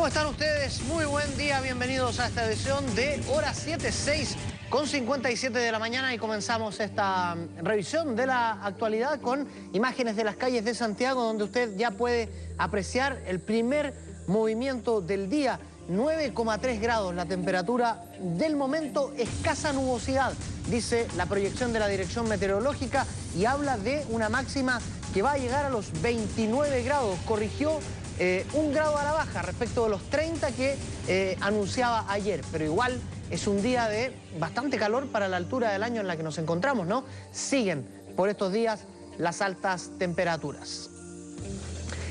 están ustedes? Muy buen día, bienvenidos a esta edición de Hora 7:06 con 57 de la mañana y comenzamos esta revisión de la actualidad con imágenes de las calles de Santiago, donde usted ya puede apreciar el primer movimiento del día. 9,3 grados la temperatura del momento, escasa nubosidad, dice la proyección de la Dirección Meteorológica, y habla de una máxima que va a llegar a los 29 grados. Corrigió 1 grado a la baja respecto de los 30 que anunciaba ayer, pero igual es un día de bastante calor para la altura del año en la que nos encontramos, ¿no? Siguen por estos días las altas temperaturas.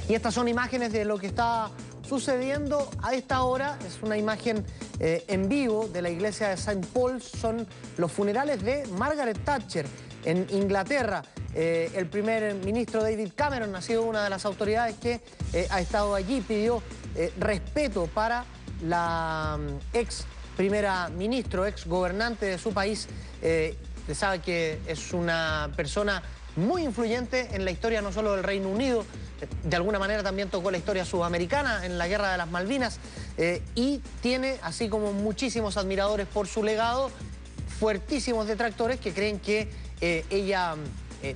Y estas son imágenes de lo que está sucediendo a esta hora. Es una imagen en vivo de la iglesia de St. Paul's. Son los funerales de Margaret Thatcher en Inglaterra. El primer ministro David Cameron ha sido una de las autoridades que ha estado allí. Pidió respeto para la ex primera ministro, ex gobernante de su país. Se sabe que es una persona muy influyente en la historia no solo del Reino Unido, de alguna manera también tocó la historia sudamericana en la Guerra de las Malvinas, y tiene, así como muchísimos admiradores por su legado, fuertísimos detractores que creen que ella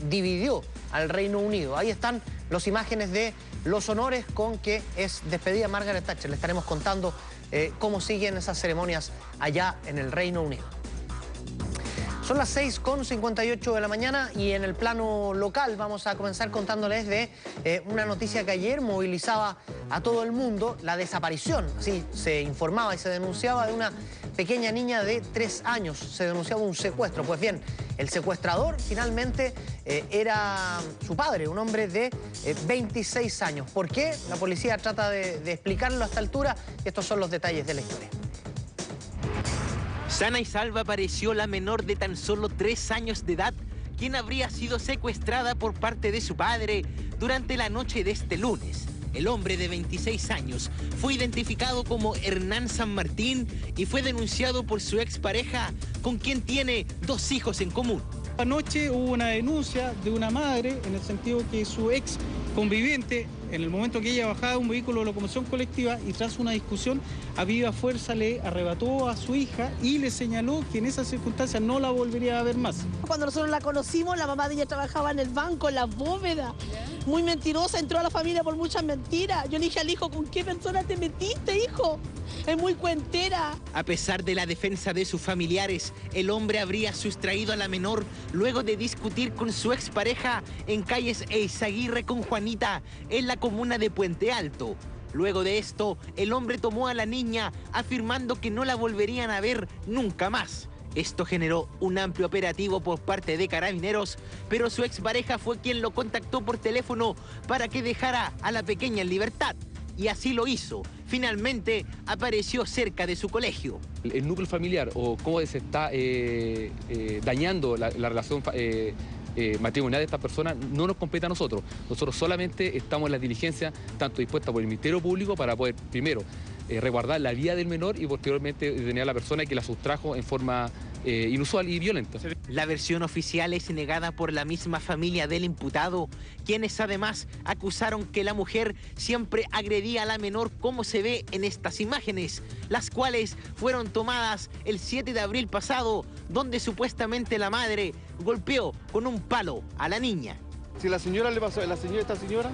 dividió al Reino Unido. Ahí están las imágenes de los honores con que es despedida Margaret Thatcher. Le estaremos contando cómo siguen esas ceremonias allá en el Reino Unido. Son las 6:58 de la mañana y en el plano local vamos a comenzar contándoles de una noticia que ayer movilizaba a todo el mundo: la desaparición, así se informaba y se denunciaba, de una pequeña niña de 3 años. Se denunciaba un secuestro. Pues bien, el secuestrador finalmente era su padre, un hombre de 26 años. ¿Por qué? La policía trata de explicarlo a esta altura. Estos son los detalles de la historia. Sana y salva apareció la menor de tan solo 3 años de edad, quien habría sido secuestrada por parte de su padre durante la noche de este lunes. El hombre de 26 años fue identificado como Hernán San Martín y fue denunciado por su expareja, con quien tiene 2 hijos en común. Anoche hubo una denuncia de una madre en el sentido que su ex conviviente, en el momento que ella bajaba de un vehículo de locomoción colectiva y tras una discusión a viva fuerza le arrebató a su hija y le señaló que en esas circunstancias no la volvería a ver más. Cuando nosotros la conocimos, la mamá de ella trabajaba en el banco, en la bóveda. Muy mentirosa, entró a la familia por muchas mentiras. Yo le dije al hijo, ¿con qué persona te metiste, hijo? Es muy cuentera. A pesar de la defensa de sus familiares, el hombre habría sustraído a la menor luego de discutir con su expareja en calles Eizaguirre con Juanita, en la comuna de Puente Alto. Luego de esto, el hombre tomó a la niña, afirmando que no la volverían a ver nunca más. Esto generó un amplio operativo por parte de Carabineros, pero su expareja fue quien lo contactó por teléfono para que dejara a la pequeña en libertad. Y así lo hizo. Finalmente apareció cerca de su colegio. El núcleo familiar, o cómo se está dañando la relación matrimonial de esta persona, no nos compete a nosotros. Nosotros solamente estamos en las diligencias, tanto dispuestas por el Ministerio Público, para poder, primero, resguardar la vida del menor y posteriormente detener a la persona que la sustrajo en forma inusual y violenta. La versión oficial es negada por la misma familia del imputado, quienes además acusaron que la mujer siempre agredía a la menor, como se ve en estas imágenes, las cuales fueron tomadas el 7 de abril pasado, donde supuestamente la madre golpeó con un palo a la niña. Si la señora le pasó, esta señora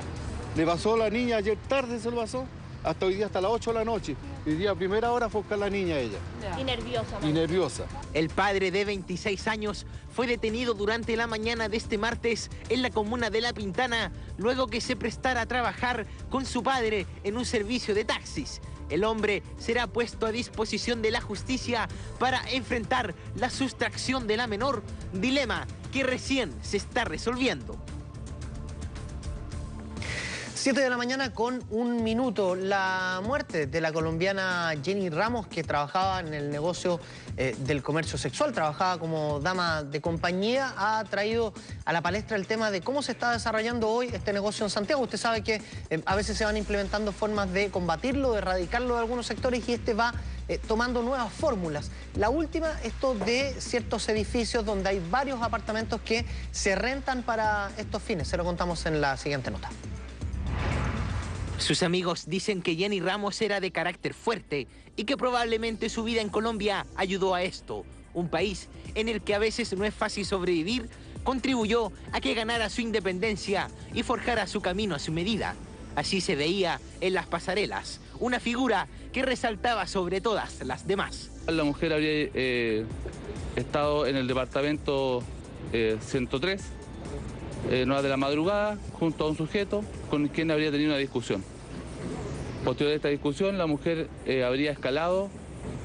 le pasó a la niña ayer tarde, se lo pasó, hasta hoy día, hasta las 8 de la noche. Hoy día a primera hora fue a buscar a la niña ella. Y nerviosa. Y nerviosa. El padre de 26 años fue detenido durante la mañana de este martes en la comuna de La Pintana, luego que se prestara a trabajar con su padre en un servicio de taxis. El hombre será puesto a disposición de la justicia para enfrentar la sustracción de la menor, dilema que recién se está resolviendo. 7 de la mañana con 1 minuto. La muerte de la colombiana Jenny Ramos, que trabajaba en el negocio del comercio sexual, trabajaba como dama de compañía, ha traído a la palestra el tema de cómo se está desarrollando hoy este negocio en Santiago. Usted sabe que a veces se van implementando formas de combatirlo, de erradicarlo de algunos sectores, y este va tomando nuevas fórmulas. La última, esto de ciertos edificios donde hay varios apartamentos que se rentan para estos fines. Se lo contamos en la siguiente nota. Sus amigos dicen que Jenny Ramos era de carácter fuerte y que probablemente su vida en Colombia ayudó a esto. Un país en el que a veces no es fácil sobrevivir, contribuyó a que ganara su independencia y forjara su camino a su medida. Así se veía en las pasarelas, una figura que resaltaba sobre todas las demás. La mujer habría estado en el departamento 103, en horas de la madrugada, junto a un sujeto con quien habría tenido una discusión. Posterior a esta discusión, la mujer habría escalado,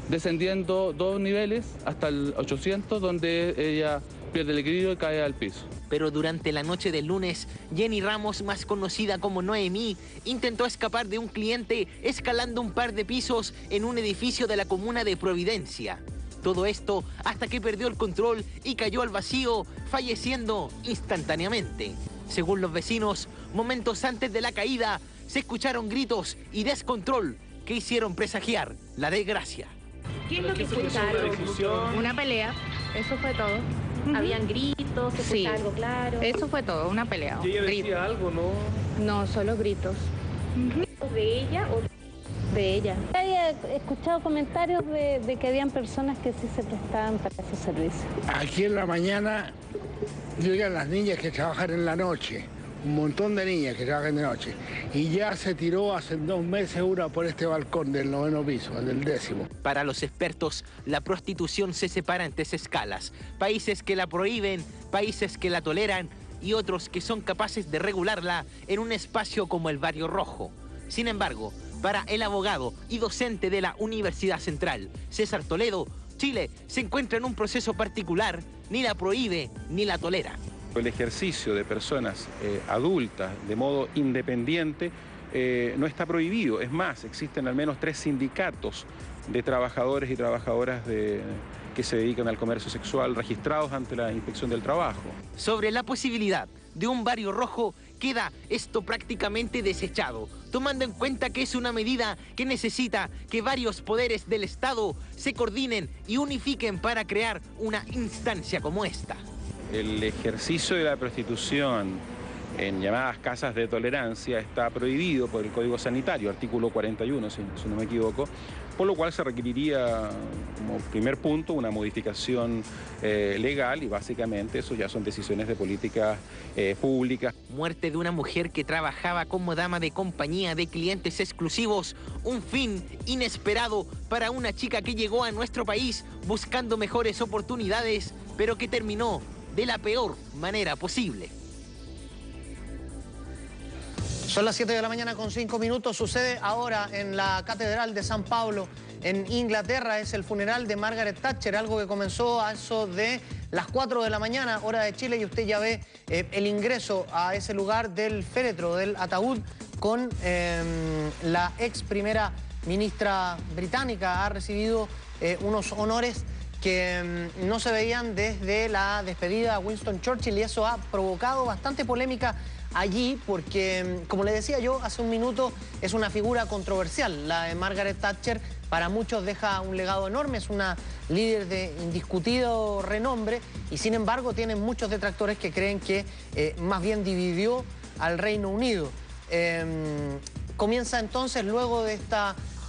descendiendo 2 niveles hasta el 800, donde ella pierde el equilibrio y cae al piso. Pero durante la noche del lunes, Jenny Ramos, más conocida como Noemí, intentó escapar de un cliente escalando un par de pisos en un edificio de la comuna de Providencia. Todo esto hasta que perdió el control y cayó al vacío, falleciendo instantáneamente. Según los vecinos, momentos antes de la caída, se escucharon gritos y descontrol que hicieron presagiar la desgracia. ¿Qué es lo que escucharon? Una pelea, eso fue todo. ¿Habían gritos? ¿Se escuchaba algo claro? Eso fue todo, una pelea. ¿Y ella decía algo, no? No, solo gritos. ¿De ella o De ella. Había escuchado comentarios de que habían personas que sí se prestaban para esos servicios. Aquí en la mañana llegan las niñas que trabajan en la noche, un montón de niñas que trabajan de noche, y ya se tiró hace 2 meses una por este balcón del 9º piso, del 10º. Para los expertos, la prostitución se separa en 3 escalas: países que la prohíben, países que la toleran y otros que son capaces de regularla en un espacio como el Barrio Rojo. Sin embargo, para el abogado y docente de la Universidad Central, César Toledo, Chile se encuentra en un proceso particular, ni la prohíbe ni la tolera. El ejercicio de personas adultas de modo independiente no está prohibido. Es más, existen al menos 3 sindicatos de trabajadores y trabajadoras que se dedican al comercio sexual registrados ante la Inspección del Trabajo. Sobre la posibilidad de un barrio rojo, queda esto prácticamente desechado, tomando en cuenta que es una medida que necesita que varios poderes del Estado se coordinen y unifiquen para crear una instancia como esta. El ejercicio de la prostitución en llamadas casas de tolerancia está prohibido por el Código Sanitario, artículo 41, si no me equivoco, por lo cual se requeriría, como primer punto, una modificación legal y básicamente eso ya son decisiones de políticas públicas. Muerte de una mujer que trabajaba como dama de compañía de clientes exclusivos, un fin inesperado para una chica que llegó a nuestro país buscando mejores oportunidades, pero que terminó de la peor manera posible. Son las 7 de la mañana con 5 minutos. Sucede ahora en la Catedral de San Pablo, en Inglaterra. Es el funeral de Margaret Thatcher, algo que comenzó a eso de las 4 de la mañana, hora de Chile, y usted ya ve el ingreso a ese lugar del féretro, del ataúd, con la ex primera ministra británica. Ha recibido unos honores que no se veían desde la despedida a Winston Churchill, y eso ha provocado bastante polémica allí porque, como le decía yo hace un minuto, es una figura controversial. La de Margaret Thatcher para muchos deja un legado enorme, es una líder de indiscutido renombre y sin embargo tienen muchos detractores que creen que más bien dividió al Reino Unido. Comienza entonces, luego de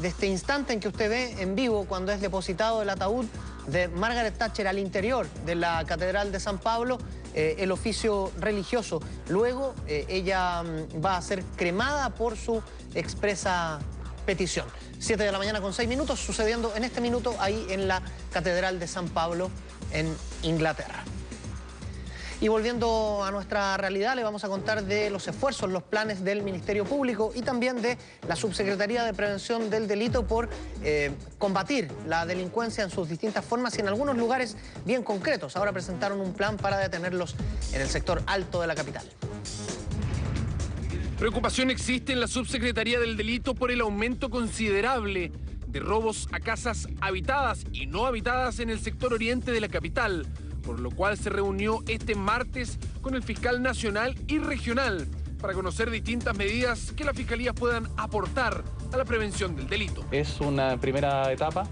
este instante en que usted ve en vivo cuando es depositado el ataúd de Margaret Thatcher al interior de la Catedral de San Pablo, el oficio religioso. Luego ella va a ser cremada por su expresa petición. 7 de la mañana con 6 minutos, sucediendo en este minuto ahí en la Catedral de San Pablo en Inglaterra. Y volviendo a nuestra realidad, le vamos a contar de los esfuerzos, los planes del Ministerio Público y también de la Subsecretaría de Prevención del Delito por combatir la delincuencia en sus distintas formas y en algunos lugares bien concretos. Ahora presentaron un plan para detenerlos en el sector alto de la capital. Preocupación existe en la Subsecretaría del Delito por el aumento considerable de robos a casas habitadas y no habitadas en el sector oriente de la capital, por lo cual se reunió este martes con el fiscal nacional y regional para conocer distintas medidas que las fiscalías puedan aportar a la prevención del delito. Es una primera etapa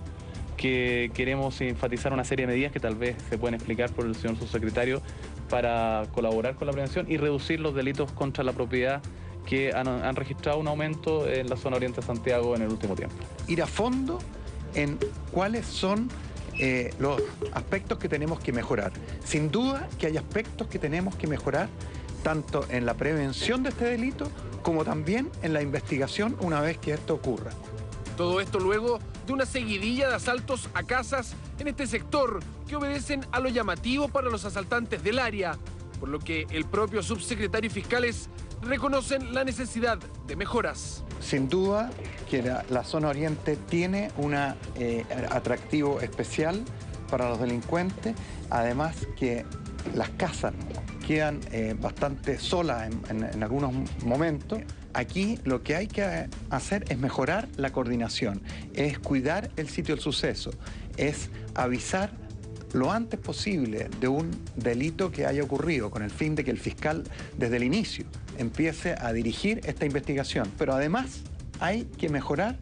que queremos enfatizar una serie de medidas que tal vez se pueden explicar por el señor subsecretario para colaborar con la prevención y reducir los delitos contra la propiedad que han registrado un aumento en la zona oriente de Santiago en el último tiempo. Ir a fondo en cuáles son los aspectos que tenemos que mejorar. Sin duda que hay aspectos que tenemos que mejorar tanto en la prevención de este delito como también en la investigación una vez que esto ocurra. Todo esto luego de una seguidilla de asaltos a casas en este sector que obedecen a lo llamativo para los asaltantes del área, por lo que el propio subsecretario y fiscales reconocen la necesidad de mejoras. Sin duda que la zona oriente tiene un atractivo especial para los delincuentes, además que las casas quedan bastante solas en algunos momentos. Aquí lo que hay que hacer es mejorar la coordinación, es cuidar el sitio del suceso, es avisar lo antes posible de un delito que haya ocurrido, con el fin de que el fiscal desde el inicio empiece a dirigir esta investigación. Pero además hay que mejorar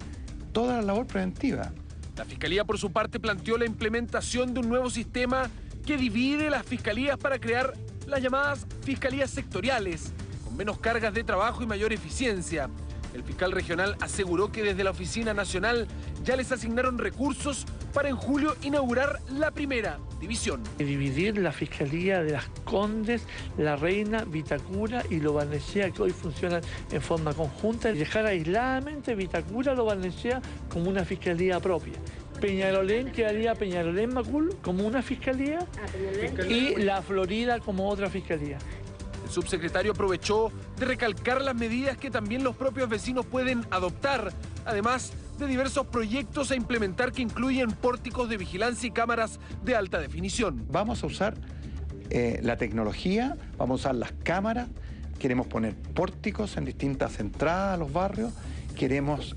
toda la labor preventiva. La Fiscalía, por su parte, planteó la implementación de un nuevo sistema que divide las fiscalías para crear las llamadas fiscalías sectoriales, con menos cargas de trabajo y mayor eficiencia. El fiscal regional aseguró que desde la Oficina Nacional ya les asignaron recursos para en julio inaugurar la primera división. Dividir la Fiscalía de Las Condes, La Reina, Vitacura y Lo Barnechea, que hoy funcionan en forma conjunta, y dejar aisladamente Vitacura, Lo Barnechea como una fiscalía propia. Peñalolén quedaría Peñalolén Macul como una fiscalía y La Florida como otra fiscalía. El subsecretario aprovechó de recalcar las medidas que también los propios vecinos pueden adoptar, además de diversos proyectos a implementar que incluyen pórticos de vigilancia y cámaras de alta definición. Vamos a usar la tecnología, vamos a usar las cámaras, queremos poner pórticos en distintas entradas a los barrios, queremos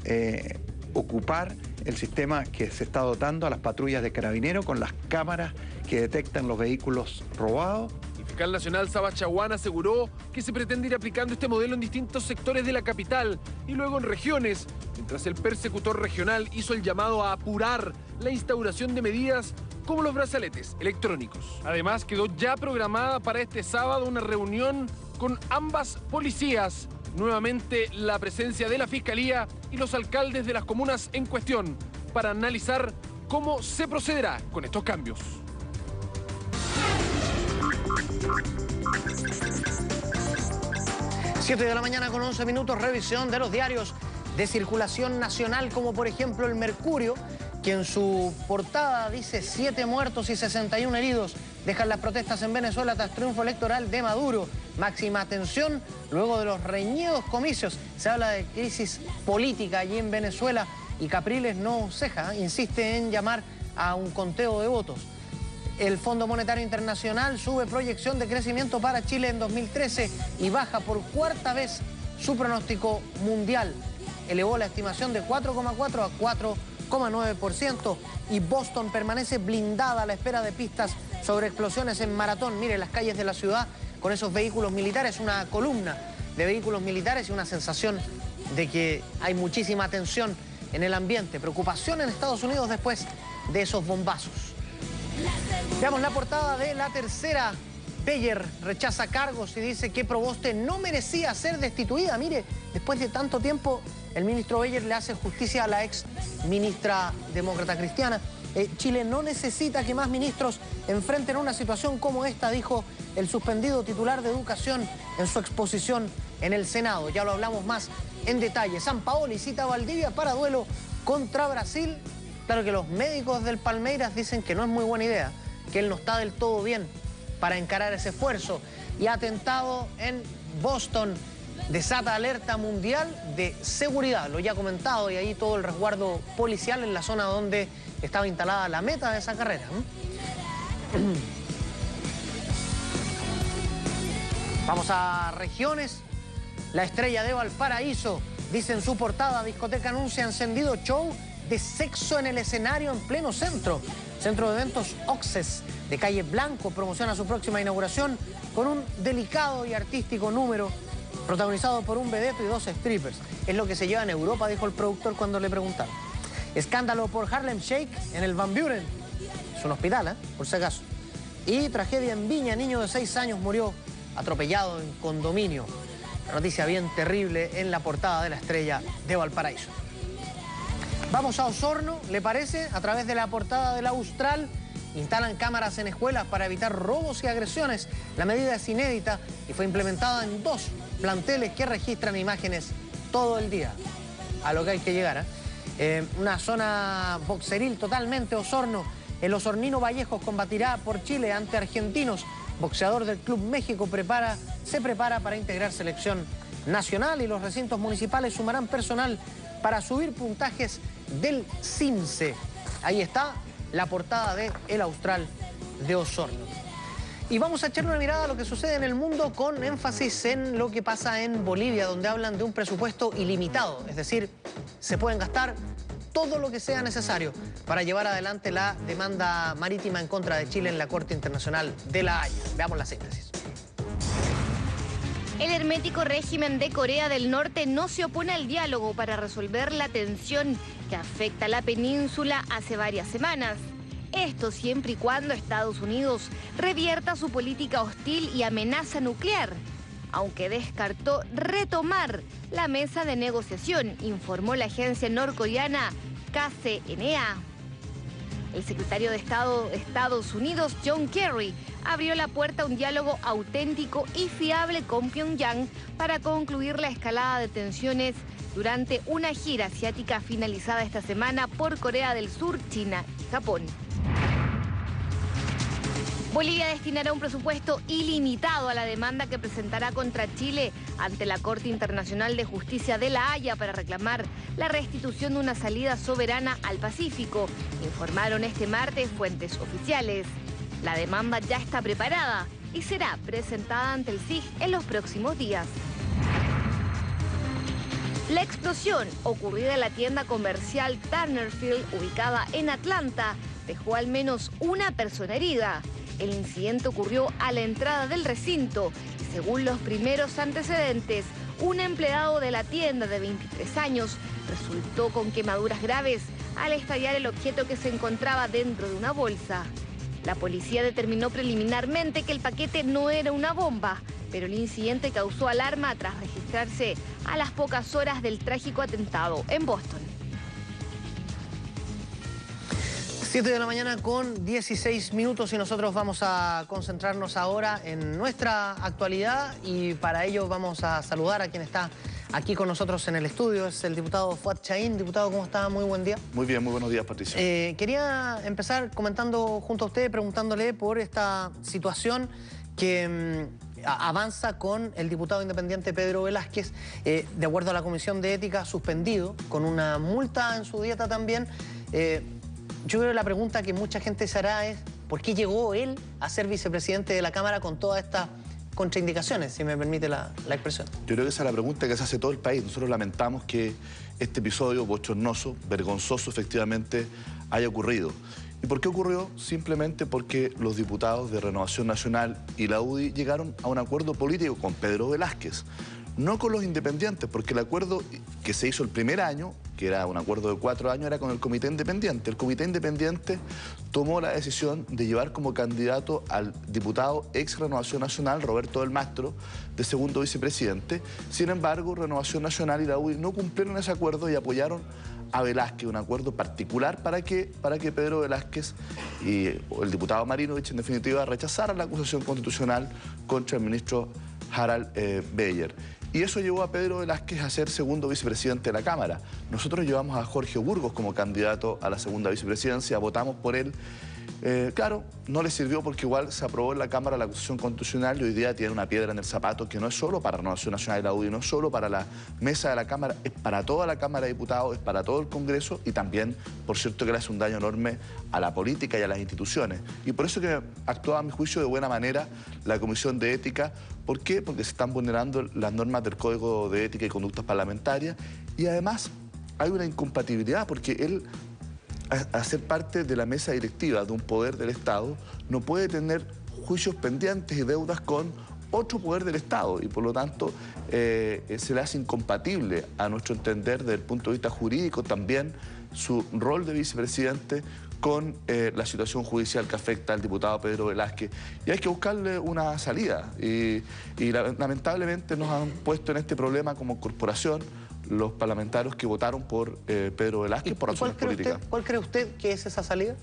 ocupar el sistema que se está dotando a las patrullas de carabineros con las cámaras que detectan los vehículos robados. El fiscal nacional Saba Chaguán aseguró que se pretende ir aplicando este modelo en distintos sectores de la capital y luego en regiones, mientras el persecutor regional hizo el llamado a apurar la instauración de medidas como los brazaletes electrónicos. Además, quedó ya programada para este sábado una reunión con ambas policías. Nuevamente la presencia de la Fiscalía y los alcaldes de las comunas en cuestión para analizar cómo se procederá con estos cambios. 7 de la mañana con 11 minutos, revisión de los diarios de circulación nacional, como por ejemplo El Mercurio, que en su portada dice 7 muertos y 61 heridos. Dejan las protestas en Venezuela tras triunfo electoral de Maduro. Máxima tensión luego de los reñidos comicios. Se habla de crisis política allí en Venezuela y Capriles no ceja, insiste en llamar a un conteo de votos. El Fondo Monetario Internacional sube proyección de crecimiento para Chile en 2013 y baja por cuarta vez su pronóstico mundial. Elevó la estimación de 4,4 a 4,9% y Boston permanece blindada a la espera de pistas sobre explosiones en Maratón. Mire las calles de la ciudad con esos vehículos militares, una columna de vehículos militares y una sensación de que hay muchísima tensión en el ambiente. Preocupación en Estados Unidos después de esos bombazos. Veamos la portada de La Tercera. Beyer rechaza cargos y dice que Proboste no merecía ser destituida. Mire, después de tanto tiempo, el ministro Beyer le hace justicia a la ex ministra demócrata cristiana. Chile no necesita que más ministros enfrenten una situación como esta, dijo el suspendido titular de Educación en su exposición en el Senado. Ya lo hablamos más en detalle. Sampaoli cita a Valdivia para duelo contra Brasil. Claro que los médicos del Palmeiras dicen que no es muy buena idea, que él no está del todo bien para encarar ese esfuerzo. Y atentado en Boston desata alerta mundial de seguridad. Lo ya comentado, y ahí todo el resguardo policial en la zona donde estaba instalada la meta de esa carrera. Vamos a regiones. La Estrella de Valparaíso dice en su portada: discoteca anuncia encendido show de sexo en el escenario en pleno centro. Centro de eventos Oxes de Calle Blanco promociona su próxima inauguración con un delicado y artístico número protagonizado por un vedeto y 2 strippers. Es lo que se lleva en Europa, dijo el productor cuando le preguntaron. Escándalo por Harlem Shake en el Van Buren. Es un hospital, por si acaso. Y tragedia en Viña, niño de 6 años murió atropellado en condominio. Una noticia bien terrible en la portada de La Estrella de Valparaíso. Vamos a Osorno, ¿le parece? A través de la portada del Austral, instalan cámaras en escuelas para evitar robos y agresiones. La medida es inédita y fue implementada en 2 planteles que registran imágenes todo el día. A lo que hay que llegar, ¿eh? Una zona boxeril totalmente, Osorno. El osornino Vallejos combatirá por Chile ante Argentinos. Boxeador del Club México se prepara para integrar selección nacional y los recintos municipales sumarán personal para subir puntajes del CIMSE. Ahí está la portada de El Austral de Osorno. Y vamos a echarle una mirada a lo que sucede en el mundo con énfasis en lo que pasa en Bolivia, donde hablan de un presupuesto ilimitado. Es decir, se pueden gastar todo lo que sea necesario para llevar adelante la demanda marítima en contra de Chile en la Corte Internacional de La Haya. Veamos la síntesis. El hermético régimen de Corea del Norte no se opone al diálogo para resolver la tensión que afecta a la península hace varias semanas. Esto siempre y cuando Estados Unidos revierta su política hostil y amenaza nuclear, aunque descartó retomar la mesa de negociación, informó la agencia norcoreana KCNA. El secretario de Estado de Estados Unidos, John Kerry, abrió la puerta a un diálogo auténtico y fiable con Pyongyang para concluir la escalada de tensiones durante una gira asiática finalizada esta semana por Corea del Sur, China y Japón. Bolivia destinará un presupuesto ilimitado a la demanda que presentará contra Chile ante la Corte Internacional de Justicia de La Haya para reclamar la restitución de una salida soberana al Pacífico, informaron este martes fuentes oficiales. La demanda ya está preparada y será presentada ante el SIG en los próximos días. La explosión ocurrida en la tienda comercial Turnerfield, ubicada en Atlanta, dejó al menos una persona herida. El incidente ocurrió a la entrada del recinto y según los primeros antecedentes, un empleado de la tienda de 23 años resultó con quemaduras graves al estallar el objeto que se encontraba dentro de una bolsa. La policía determinó preliminarmente que el paquete no era una bomba, pero el incidente causó alarma tras registrarse a las pocas horas del trágico atentado en Boston. 7 de la mañana con 16 minutos y nosotros vamos a concentrarnos ahora en nuestra actualidad y para ello vamos a saludar a quien está aquí con nosotros en el estudio. Es el diputado Fuad Chahín. Diputado, ¿cómo está? Muy buen día. Muy bien, muy buenos días, Patricia. Quería empezar comentando junto a usted, preguntándole por esta situación que avanza con el diputado independiente Pedro Velázquez, de acuerdo a la Comisión de Ética, suspendido, con una multa en su dieta también. Yo creo que la pregunta que mucha gente se hará es ¿por qué llegó él a ser vicepresidente de la Cámara con todas estas contraindicaciones, si me permite la expresión? Yo creo que esa es la pregunta que se hace todo el país. Nosotros lamentamos que este episodio bochornoso, vergonzoso efectivamente, haya ocurrido. ¿Y por qué ocurrió? Simplemente porque los diputados de Renovación Nacional y la UDI llegaron a un acuerdo político con Pedro Velázquez. No con los independientes, porque el acuerdo que se hizo el primer año, que era un acuerdo de 4 años, era con el Comité Independiente. El Comité Independiente tomó la decisión de llevar como candidato al diputado ex Renovación Nacional, Roberto del Mastro, de segundo vicepresidente. Sin embargo, Renovación Nacional y la UDI no cumplieron ese acuerdo y apoyaron a Velázquez, un acuerdo particular para que Pedro Velázquez y el diputado Marinovich, en definitiva, rechazaran la acusación constitucional contra el ministro Harald Beyer. Y eso llevó a Pedro Velázquez a ser segundo vicepresidente de la Cámara. Nosotros llevamos a Jorge Burgos como candidato a la segunda vicepresidencia, votamos por él. Claro, no le sirvió porque igual se aprobó en la Cámara la acusación constitucional y hoy día tiene una piedra en el zapato que no es solo para Renovación Nacional y la UDI, no es solo para la mesa de la Cámara, es para toda la Cámara de Diputados, es para todo el Congreso y también, por cierto, que le hace un daño enorme a la política y a las instituciones. Y por eso que actuaba, a mi juicio, de buena manera la Comisión de Ética. ¿Por qué? Porque se están vulnerando las normas del Código de Ética y Conductas Parlamentarias y además hay una incompatibilidad porque él, a ser parte de la mesa directiva de un poder del Estado, no puede tener juicios pendientes y deudas con otro poder del Estado y por lo tanto se le hace incompatible, a nuestro entender, desde el punto de vista jurídico también, su rol de vicepresidente con la situación judicial que afecta al diputado Pedro Velázquez. Y hay que buscarle una salida. Y lamentablemente nos han puesto en este problema como corporación los parlamentarios que votaron por Pedro Velázquez por razones políticas. ¿Cuál cree usted que es esa salida?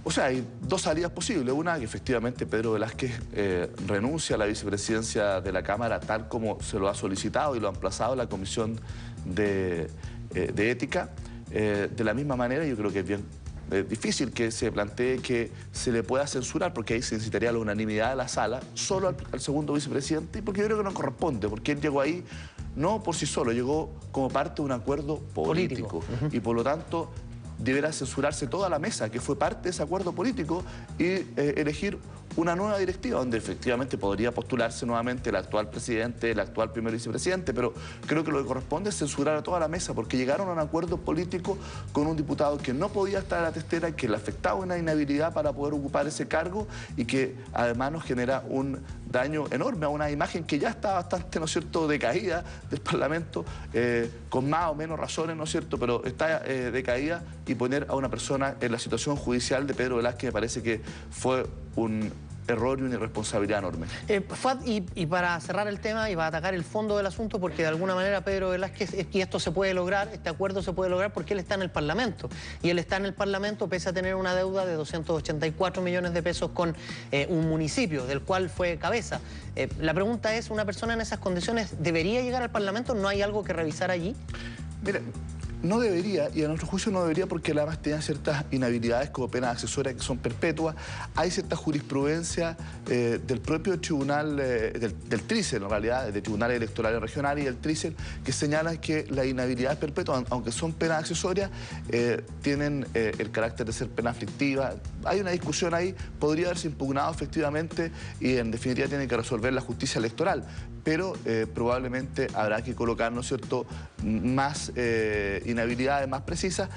O sea, hay dos salidas posibles. Una, que efectivamente Pedro Velázquez renuncia a la vicepresidencia de la Cámara tal como se lo ha solicitado y lo ha emplazado la Comisión de Ética. De la misma manera, yo creo que es bien difícil que se plantee que se le pueda censurar, porque ahí se necesitaría la unanimidad de la sala, solo al segundo vicepresidente, porque yo creo que no corresponde, porque él llegó ahí no por sí solo, llegó como parte de un acuerdo político. Y por lo tanto deberá censurarse toda la mesa que fue parte de ese acuerdo político y elegir una nueva directiva donde efectivamente podría postularse nuevamente el actual presidente, el actual primer vicepresidente, pero creo que lo que corresponde es censurar a toda la mesa porque llegaron a un acuerdo político con un diputado que no podía estar a la testera, que le afectaba una inhabilidad para poder ocupar ese cargo y que además nos genera un daño enorme a una imagen que ya está bastante, ¿no es cierto?, decaída del Parlamento, con más o menos razones, ¿no es cierto?, pero está decaída, y poner a una persona en la situación judicial de Pedro Velázquez me parece que fue un error y una irresponsabilidad enorme. Fuad, y para cerrar el tema y para atacar el fondo del asunto, porque de alguna manera Pedro Velázquez, y esto se puede lograr, este acuerdo se puede lograr porque él está en el Parlamento. Y él está en el Parlamento pese a tener una deuda de 284 millones de pesos con un municipio, del cual fue cabeza. La pregunta es, ¿una persona en esas condiciones debería llegar al Parlamento? ¿No hay algo que revisar allí? Mira, no debería, y a nuestro juicio no debería porque además tiene ciertas inhabilidades como penas accesorias que son perpetuas. Hay cierta jurisprudencia del propio tribunal, del TRICEL en realidad, del Tribunal Electoral Regional y del TRICEL, que señalan que la inhabilidad perpetua, aunque son penas accesorias, tienen el carácter de ser pena aflictiva. Hay una discusión ahí, podría haberse impugnado efectivamente y en definitiva tiene que resolver la justicia electoral, pero probablemente habrá que colocar, ¿no es cierto?, más inhabilidades más precisas.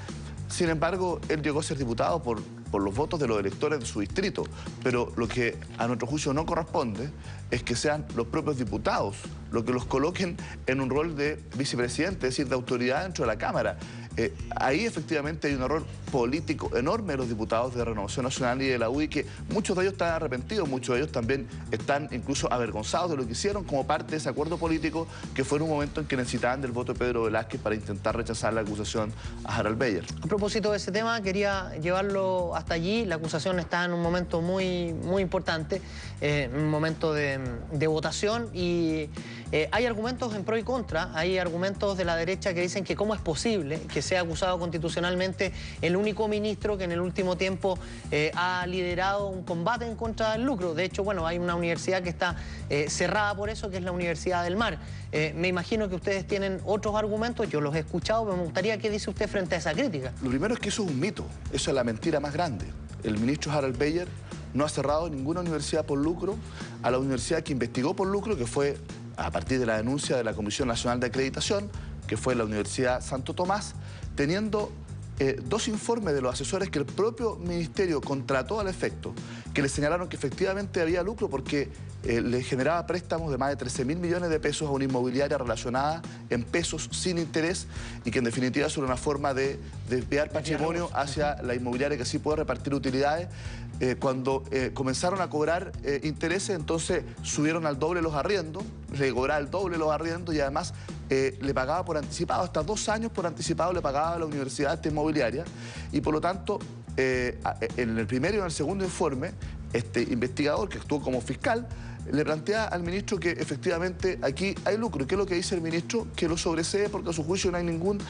Sin embargo, él llegó a ser diputado por los votos de los electores de su distrito, pero lo que a nuestro juicio no corresponde es que sean los propios diputados los que los coloquen en un rol de vicepresidente, es decir, de autoridad dentro de la Cámara. Ahí efectivamente hay un error político enorme de los diputados de Renovación Nacional y de la UDI, que muchos de ellos están arrepentidos, muchos de ellos también están incluso avergonzados de lo que hicieron como parte de ese acuerdo político, que fue en un momento en que necesitaban del voto de Pedro Velázquez para intentar rechazar la acusación a Harald Beyer. A propósito de ese tema, quería llevarlo hasta allí. La acusación está en un momento muy importante, un momento de votación, y hay argumentos en pro y contra. Hay argumentos de la derecha que dicen que cómo es posible que sea acusado constitucionalmente el único ministro que en el último tiempo ha liderado un combate en contra del lucro. De hecho, bueno, hay una universidad que está cerrada por eso, que es la Universidad del Mar. Me imagino que ustedes tienen otros argumentos, yo los he escuchado, pero me gustaría qué dice usted frente a esa crítica. Lo primero es que eso es un mito, eso es la mentira más grande. El ministro Harald Beyer no ha cerrado ninguna universidad por lucro. A la universidad que investigó por lucro, que fue a partir de la denuncia de la Comisión Nacional de Acreditación, que fue la Universidad Santo Tomás, teniendo dos informes de los asesores que el propio ministerio contrató al efecto, que le señalaron que efectivamente había lucro porque le generaba préstamos de más de 13.000 millones de pesos a una inmobiliaria relacionada en pesos sin interés y que en definitiva es una forma de desviar patrimonio hacia la inmobiliaria que sí puede repartir utilidades. Cuando comenzaron a cobrar intereses, entonces subieron al doble los arriendos, le cobraba el doble los arriendos y además le pagaba por anticipado, hasta 2 años por anticipado le pagaba a la universidad esta inmobiliaria, y por lo tanto en el primero y en el segundo informe este investigador que actuó como fiscal le plantea al ministro que efectivamente aquí hay lucro. ¿Y qué es lo que dice el ministro? Que lo sobresee porque a su juicio no hay ninguna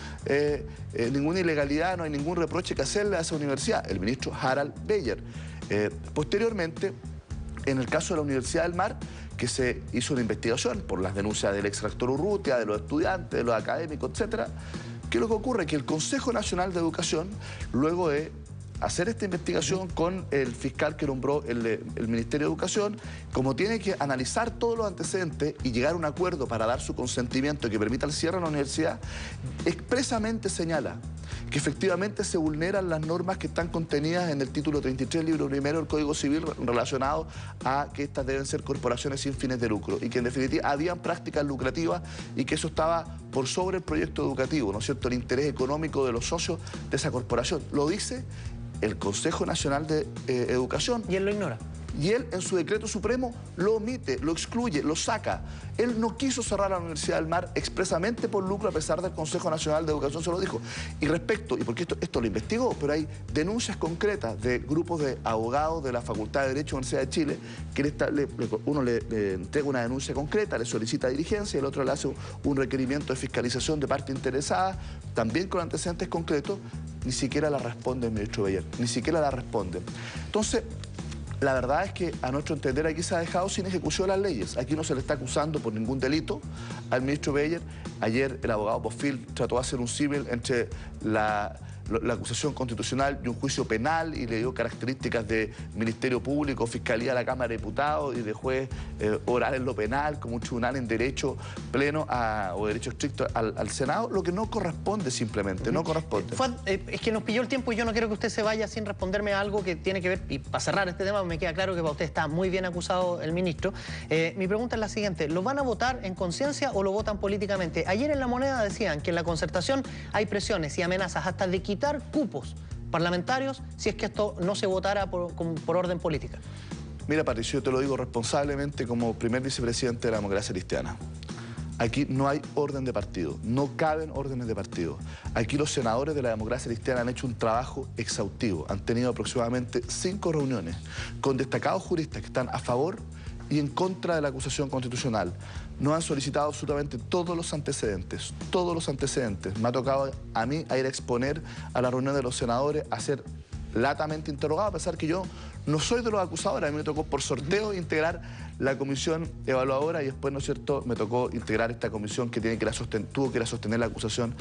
ilegalidad, no hay ningún reproche que hacerle a esa universidad, el ministro Harald Beyer. Posteriormente, en el caso de la Universidad del Mar, que se hizo una investigación por las denuncias del ex rector Urrutia, de los estudiantes, de los académicos, etcétera, ¿qué es lo que ocurre? Que el Consejo Nacional de Educación, luego de hacer esta investigación con el fiscal que nombró el Ministerio de Educación, como tiene que analizar todos los antecedentes y llegar a un acuerdo para dar su consentimiento que permita el cierre de la universidad, expresamente señala que efectivamente se vulneran las normas que están contenidas en el título 33, libro primero del Código Civil, relacionado a que estas deben ser corporaciones sin fines de lucro y que en definitiva habían prácticas lucrativas y que eso estaba por sobre el proyecto educativo, ¿no es cierto?, el interés económico de los socios de esa corporación. Lo dice el Consejo Nacional de Educación. Y él lo ignora. Y él, en su decreto supremo, lo omite, lo excluye, lo saca. Él no quiso cerrar la Universidad del Mar expresamente por lucro, a pesar del Consejo Nacional de Educación se lo dijo. Y respecto, y porque esto lo investigó, pero hay denuncias concretas de grupos de abogados de la Facultad de Derecho de la Universidad de Chile, que uno le entrega una denuncia concreta, le solicita diligencia, y el otro le hace un requerimiento de fiscalización de parte interesada, también con antecedentes concretos. Ni siquiera la responde el ministro Beyer, ni siquiera la responde. Entonces, la verdad es que, a nuestro entender, aquí se ha dejado sin ejecución las leyes. Aquí no se le está acusando por ningún delito al ministro Beyer. Ayer el abogado Bofill trató de hacer un símil entre la acusación constitucional y un juicio penal, y le dio características de Ministerio Público, Fiscalía de la Cámara de Diputados y de juez oral en lo penal, como un tribunal en derecho pleno o derecho estricto al Senado, lo que no corresponde simplemente, no corresponde. Es que nos pilló el tiempo y yo no quiero que usted se vaya sin responderme a algo que tiene que ver, y para cerrar este tema me queda claro que para usted está muy bien acusado el ministro. Mi pregunta es la siguiente: ¿lo van a votar en conciencia o lo votan políticamente? Ayer en La Moneda decían que en la concertación hay presiones y amenazas hasta de quitar cupos parlamentarios si es que esto no se votara por orden política. Mira, Patricio, yo te lo digo responsablemente como primer vicepresidente de la democracia cristiana. Aquí no hay orden de partido, no caben órdenes de partido. Aquí los senadores de la democracia cristiana han hecho un trabajo exhaustivo. Han tenido aproximadamente 5 reuniones con destacados juristas que están a favor y en contra de la acusación constitucional. Nos han solicitado absolutamente todos los antecedentes, todos los antecedentes. Me ha tocado a mí ir a exponer a la reunión de los senadores, a ser latamente interrogado, a pesar que yo no soy de los acusadores. A mí me tocó por sorteo integrar la comisión evaluadora y después, ¿no es cierto?, me tocó integrar esta comisión que tuvo que ir a sostener la acusación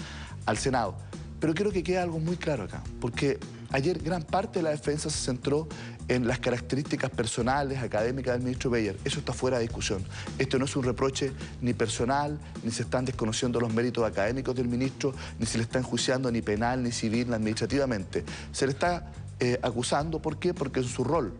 al Senado. Pero quiero que quede algo muy claro acá, porque ayer gran parte de la defensa se centró en las características personales, académicas del ministro Beyer. Eso está fuera de discusión. Esto no es un reproche ni personal, ni se están desconociendo los méritos académicos del ministro, ni se le está enjuiciando ni penal, ni civil, ni administrativamente. Se le está acusando, ¿por qué? Porque en su rol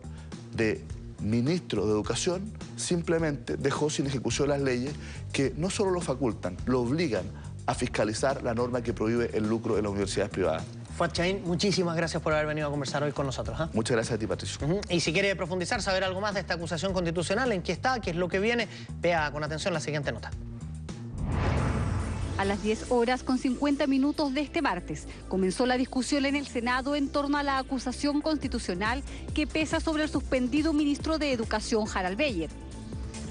de ministro de Educación simplemente dejó sin ejecución las leyes que no solo lo facultan, lo obligan a fiscalizar la norma que prohíbe el lucro de las universidades privadas. Fuad Chahín, muchísimas gracias por haber venido a conversar hoy con nosotros. Muchas gracias a ti, Patricio. Y si quiere profundizar, saber algo más de esta acusación constitucional, en qué está, qué es lo que viene, vea con atención la siguiente nota. A las 10:50 de este martes comenzó la discusión en el Senado en torno a la acusación constitucional que pesa sobre el suspendido ministro de Educación, Harald Beyer.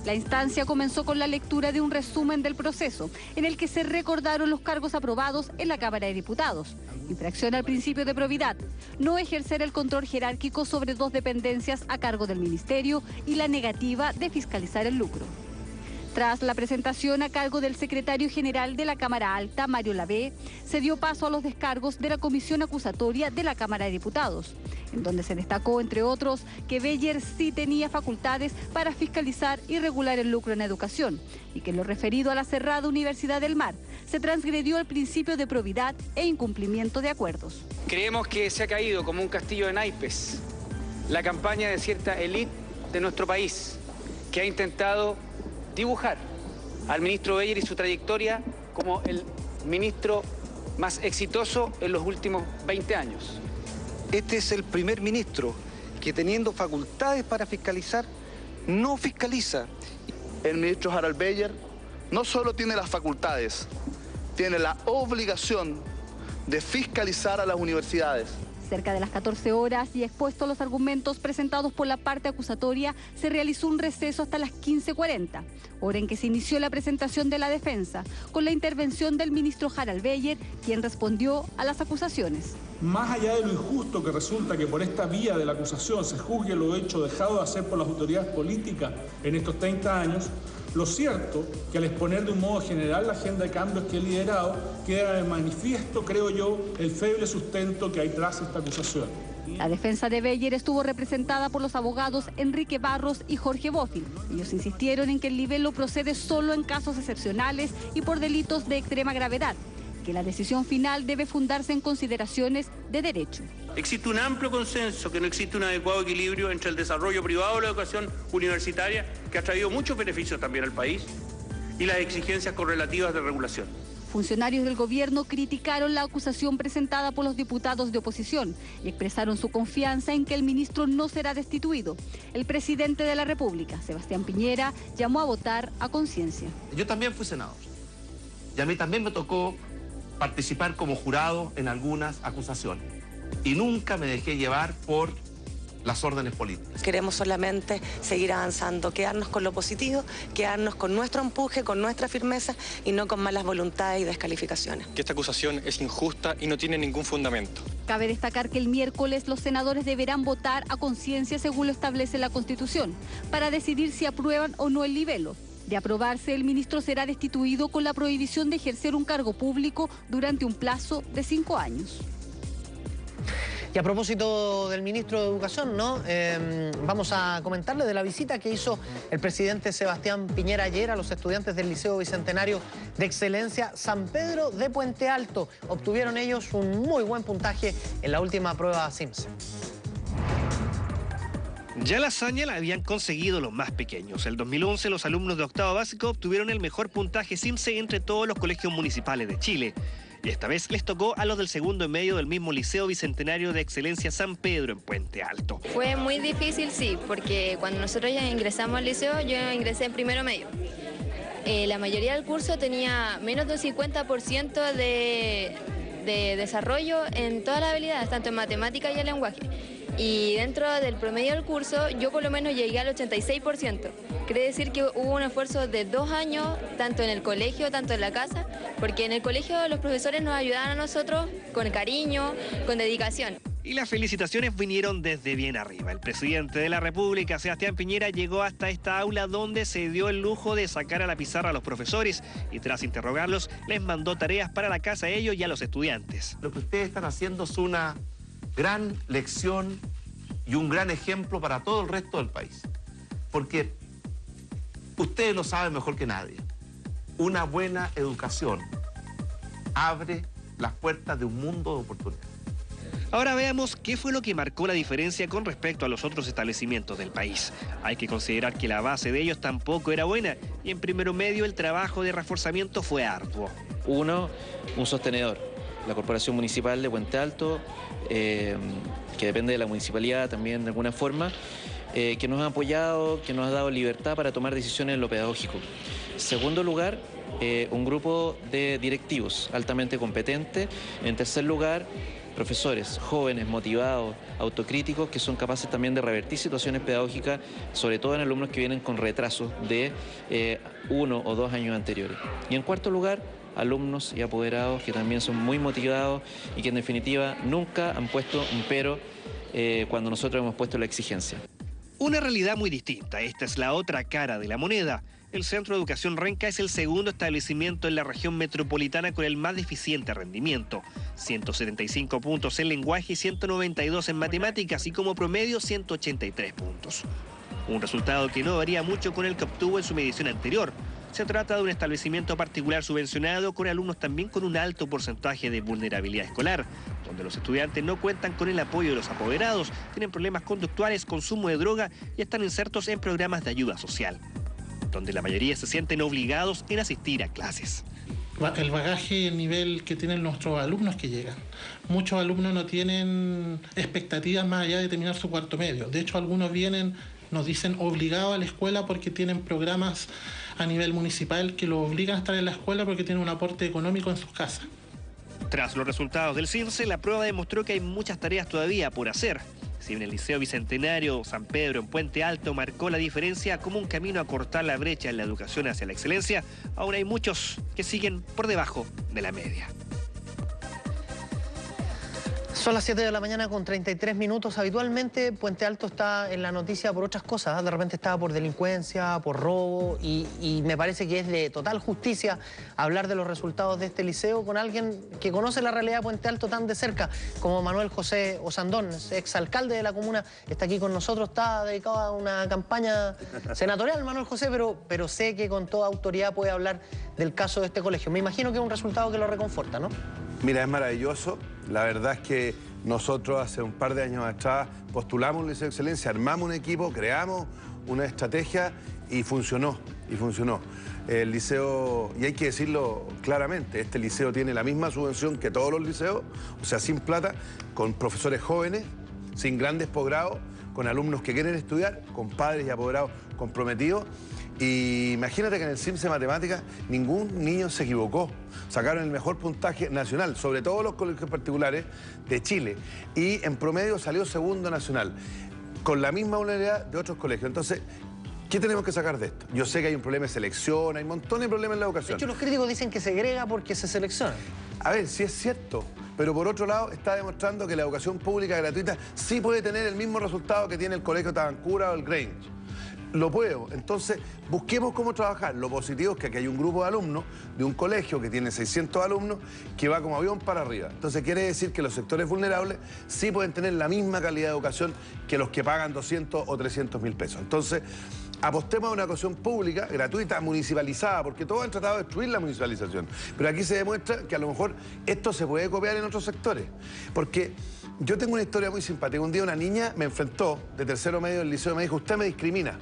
La instancia comenzó con la lectura de un resumen del proceso, en el que se recordaron los cargos aprobados en la Cámara de Diputados: infracción al principio de probidad, no ejercer el control jerárquico sobre 2 dependencias a cargo del ministerio y la negativa de fiscalizar el lucro. Tras la presentación a cargo del secretario general de la Cámara Alta, Mario Lavé, se dio paso a los descargos de la comisión acusatoria de la Cámara de Diputados, en donde se destacó, entre otros, que Beyer sí tenía facultades para fiscalizar y regular el lucro en educación, y que en lo referido a la cerrada Universidad del Mar se transgredió el principio de probidad e incumplimiento de acuerdos. Creemos que se ha caído como un castillo de naipes la campaña de cierta élite de nuestro país, que ha intentado dibujar al ministro Beyer y su trayectoria como el ministro más exitoso en los últimos 20 años. Este es el primer ministro que, teniendo facultades para fiscalizar, no fiscaliza. El ministro Harald Beyer no solo tiene las facultades, tiene la obligación de fiscalizar a las universidades. Cerca de las 14 horas y expuestos los argumentos presentados por la parte acusatoria, se realizó un receso hasta las 15:40, hora en que se inició la presentación de la defensa, con la intervención del ministro Harald Beyer, quien respondió a las acusaciones. Más allá de lo injusto que resulta que por esta vía de la acusación se juzgue lo hecho dejado de hacer por las autoridades políticas en estos 30 años, lo cierto que al exponer de un modo general la agenda de cambios que he liderado, queda de manifiesto, creo yo, el feble sustento que hay tras esta acusación. La defensa de Beyer estuvo representada por los abogados Enrique Barros y Jorge Bofill. Ellos insistieron en que el libelo procede solo en casos excepcionales y por delitos de extrema gravedad, que la decisión final debe fundarse en consideraciones de derecho. Existe un amplio consenso que no existe un adecuado equilibrio entre el desarrollo privado de la educación universitaria, que ha traído muchos beneficios también al país, y las exigencias correlativas de regulación. Funcionarios del gobierno criticaron la acusación presentada por los diputados de oposición y expresaron su confianza en que el ministro no será destituido. El presidente de la República, Sebastián Piñera, llamó a votar a conciencia. Yo también fui senador y a mí también me tocó participar como jurado en algunas acusaciones y nunca me dejé llevar por las órdenes políticas. Queremos solamente seguir avanzando, quedarnos con lo positivo, quedarnos con nuestro empuje, con nuestra firmeza y no con malas voluntades y descalificaciones. Que esta acusación es injusta y no tiene ningún fundamento. Cabe destacar que el miércoles los senadores deberán votar a conciencia según lo establece la Constitución, para decidir si aprueban o no el libelo. De aprobarse, el ministro será destituido con la prohibición de ejercer un cargo público durante un plazo de 5 años. Y a propósito del ministro de Educación, ¿no? Vamos a comentarle de la visita que hizo el presidente Sebastián Piñera ayer a los estudiantes del Liceo Bicentenario de Excelencia San Pedro de Puente Alto. Obtuvieron ellos un muy buen puntaje en la última prueba CIMSE. Ya la hazaña la habían conseguido los más pequeños. El 2011 los alumnos de octavo básico obtuvieron el mejor puntaje CIMSE entre todos los colegios municipales de Chile. Y esta vez les tocó a los del segundo medio del mismo Liceo Bicentenario de Excelencia San Pedro en Puente Alto. Fue muy difícil, sí, porque cuando nosotros ya ingresamos al liceo, yo ingresé en primero medio. La mayoría del curso tenía menos de un 50% de desarrollo en todas las habilidades, tanto en matemática y en lenguaje. Y dentro del promedio del curso, yo por lo menos llegué al 86%. Quiere decir que hubo un esfuerzo de 2 años, tanto en el colegio, tanto en la casa, porque en el colegio los profesores nos ayudaban a nosotros con cariño, con dedicación. Y las felicitaciones vinieron desde bien arriba. El presidente de la República, Sebastián Piñera, llegó hasta esta aula donde se dio el lujo de sacar a la pizarra a los profesores y tras interrogarlos les mandó tareas para la casa a ellos y a los estudiantes. Lo que ustedes están haciendo es una gran lección y un gran ejemplo para todo el resto del país. Porque ustedes lo saben mejor que nadie. Una buena educación abre las puertas de un mundo de oportunidades. Ahora veamos qué fue lo que marcó la diferencia con respecto a los otros establecimientos del país. Hay que considerar que la base de ellos tampoco era buena y en primero medio el trabajo de reforzamiento fue arduo. Uno, un sostenedor, la Corporación Municipal de Puente Alto, que depende de la municipalidad también de alguna forma, que nos ha apoyado, que nos ha dado libertad para tomar decisiones en lo pedagógico. Segundo lugar, un grupo de directivos altamente competentes. En tercer lugar, profesores jóvenes, motivados, autocríticos, que son capaces también de revertir situaciones pedagógicas, sobre todo en alumnos que vienen con retrasos de 1 o 2 años anteriores. Y en cuarto lugar, alumnos y apoderados que también son muy motivados y que en definitiva nunca han puesto un pero cuando nosotros hemos puesto la exigencia. Una realidad muy distinta. Esta es la otra cara de la moneda. El Centro de Educación Renca es el segundo establecimiento en la región metropolitana con el más deficiente rendimiento. 175 puntos en lenguaje y 192 en matemáticas y como promedio 183 puntos. Un resultado que no varía mucho con el que obtuvo en su medición anterior. Se trata de un establecimiento particular subvencionado con alumnos también con un alto porcentaje de vulnerabilidad escolar, donde los estudiantes no cuentan con el apoyo de los apoderados, tienen problemas conductuales, consumo de droga y están insertos en programas de ayuda social, donde la mayoría se sienten obligados en asistir a clases. El bagaje y el nivel que tienen nuestros alumnos que llegan. Muchos alumnos no tienen expectativas más allá de terminar su cuarto medio. De hecho, algunos vienen, nos dicen, obligados a la escuela porque tienen programas a nivel municipal que los obligan a estar en la escuela porque tienen un aporte económico en sus casas. Tras los resultados del CIMSE, la prueba demostró que hay muchas tareas todavía por hacer. Si bien el Liceo Bicentenario San Pedro en Puente Alto marcó la diferencia como un camino a cortar la brecha en la educación hacia la excelencia, aún hay muchos que siguen por debajo de la media. Son las 7 de la mañana con 33 minutos. Habitualmente Puente Alto está en la noticia por otras cosas, ¿eh? De repente está por delincuencia, por robo y me parece que es de total justicia hablar de los resultados de este liceo con alguien que conoce la realidad de Puente Alto tan de cerca como Manuel José Osandón, exalcalde de la comuna. Está aquí con nosotros, está dedicado a una campaña senatorial, Manuel José, pero sé que con toda autoridad puede hablar del caso de este colegio. Me imagino que es un resultado que lo reconforta, ¿no? Mira, es maravilloso. La verdad es que nosotros hace un par de años atrás postulamos un Liceo de Excelencia, armamos un equipo, creamos una estrategia y funcionó. y funcionó. El liceo, y hay que decirlo claramente, este liceo tiene la misma subvención que todos los liceos, o sea, sin plata, con profesores jóvenes, sin grandes posgrados, con alumnos que quieren estudiar, con padres y apoderados comprometidos. Y imagínate que en el CIMSE Matemáticas ningún niño se equivocó. Sacaron el mejor puntaje nacional, sobre todo los colegios particulares de Chile. Y en promedio salió segundo nacional, con la misma unidad de otros colegios. Entonces, ¿qué tenemos que sacar de esto? Yo sé que hay un problema de selección, hay un montón de problemas en la educación. De hecho, los críticos dicen que segrega porque se selecciona. A ver, sí es cierto, pero por otro lado está demostrando que la educación pública gratuita sí puede tener el mismo resultado que tiene el Colegio Tabancura o el Grange. Lo puedo. Entonces, busquemos cómo trabajar. Lo positivo es que aquí hay un grupo de alumnos de un colegio que tiene 600 alumnos que va como avión para arriba. Entonces, quiere decir que los sectores vulnerables sí pueden tener la misma calidad de educación que los que pagan 200 o 300 mil pesos. Entonces, apostemos a una educación pública, gratuita, municipalizada, porque todos han tratado de destruir la municipalización. Pero aquí se demuestra que a lo mejor esto se puede copiar en otros sectores. Porque yo tengo una historia muy simpática. Un día una niña me enfrentó de tercero medio del liceo y me dijo, usted me discrimina.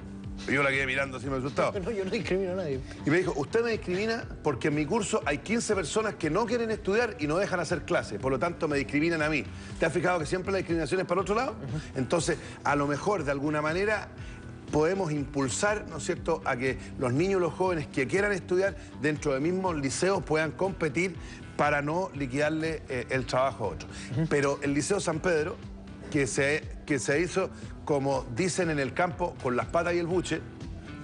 Y yo la quedé mirando así me asustado. No, yo no discrimino a nadie. Y me dijo, usted me discrimina porque en mi curso hay 15 personas que no quieren estudiar y no dejan hacer clases. Por lo tanto, me discriminan a mí. ¿Te has fijado que siempre la discriminación es para otro lado? Entonces, a lo mejor, de alguna manera, podemos impulsar, ¿no es cierto?, a que los niños y los jóvenes que quieran estudiar dentro de mismos liceos puedan competir para no liquidarle el trabajo a otros. Pero el Liceo San Pedro, que se hizo, como dicen en el campo, con las patas y el buche,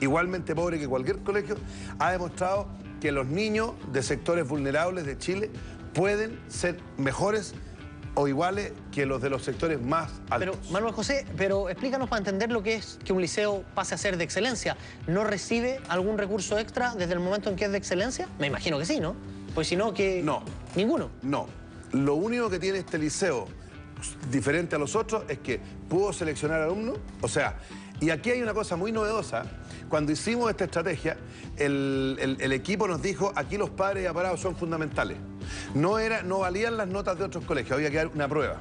igualmente pobre que cualquier colegio, ha demostrado que los niños de sectores vulnerables de Chile pueden ser mejores o iguales que los de los sectores más altos. Pero, Manuel José, pero explícanos para entender lo que es que un liceo pase a ser de excelencia. ¿No recibe algún recurso extra desde el momento en que es de excelencia? Me imagino que sí, ¿no? Pues si no, que... No. ¿Ninguno? No. Lo único que tiene este liceo diferente a los otros es que pudo seleccionar alumnos, o sea, y aquí hay una cosa muy novedosa. Cuando hicimos esta estrategia, el equipo nos dijo, aquí los padres y apoderados son fundamentales. No valían las notas de otros colegios, había que dar una prueba.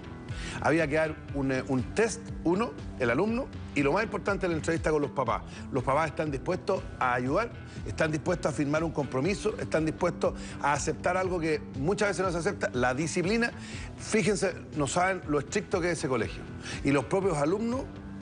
Había que dar un test, el alumno, y lo más importante, la entrevista con los papás. Los papás están dispuestos a ayudar, están dispuestos a firmar un compromiso, están dispuestos a aceptar algo que muchas veces no se acepta, la disciplina. Fíjense, no saben lo estricto que es ese colegio. Y los propios alumnos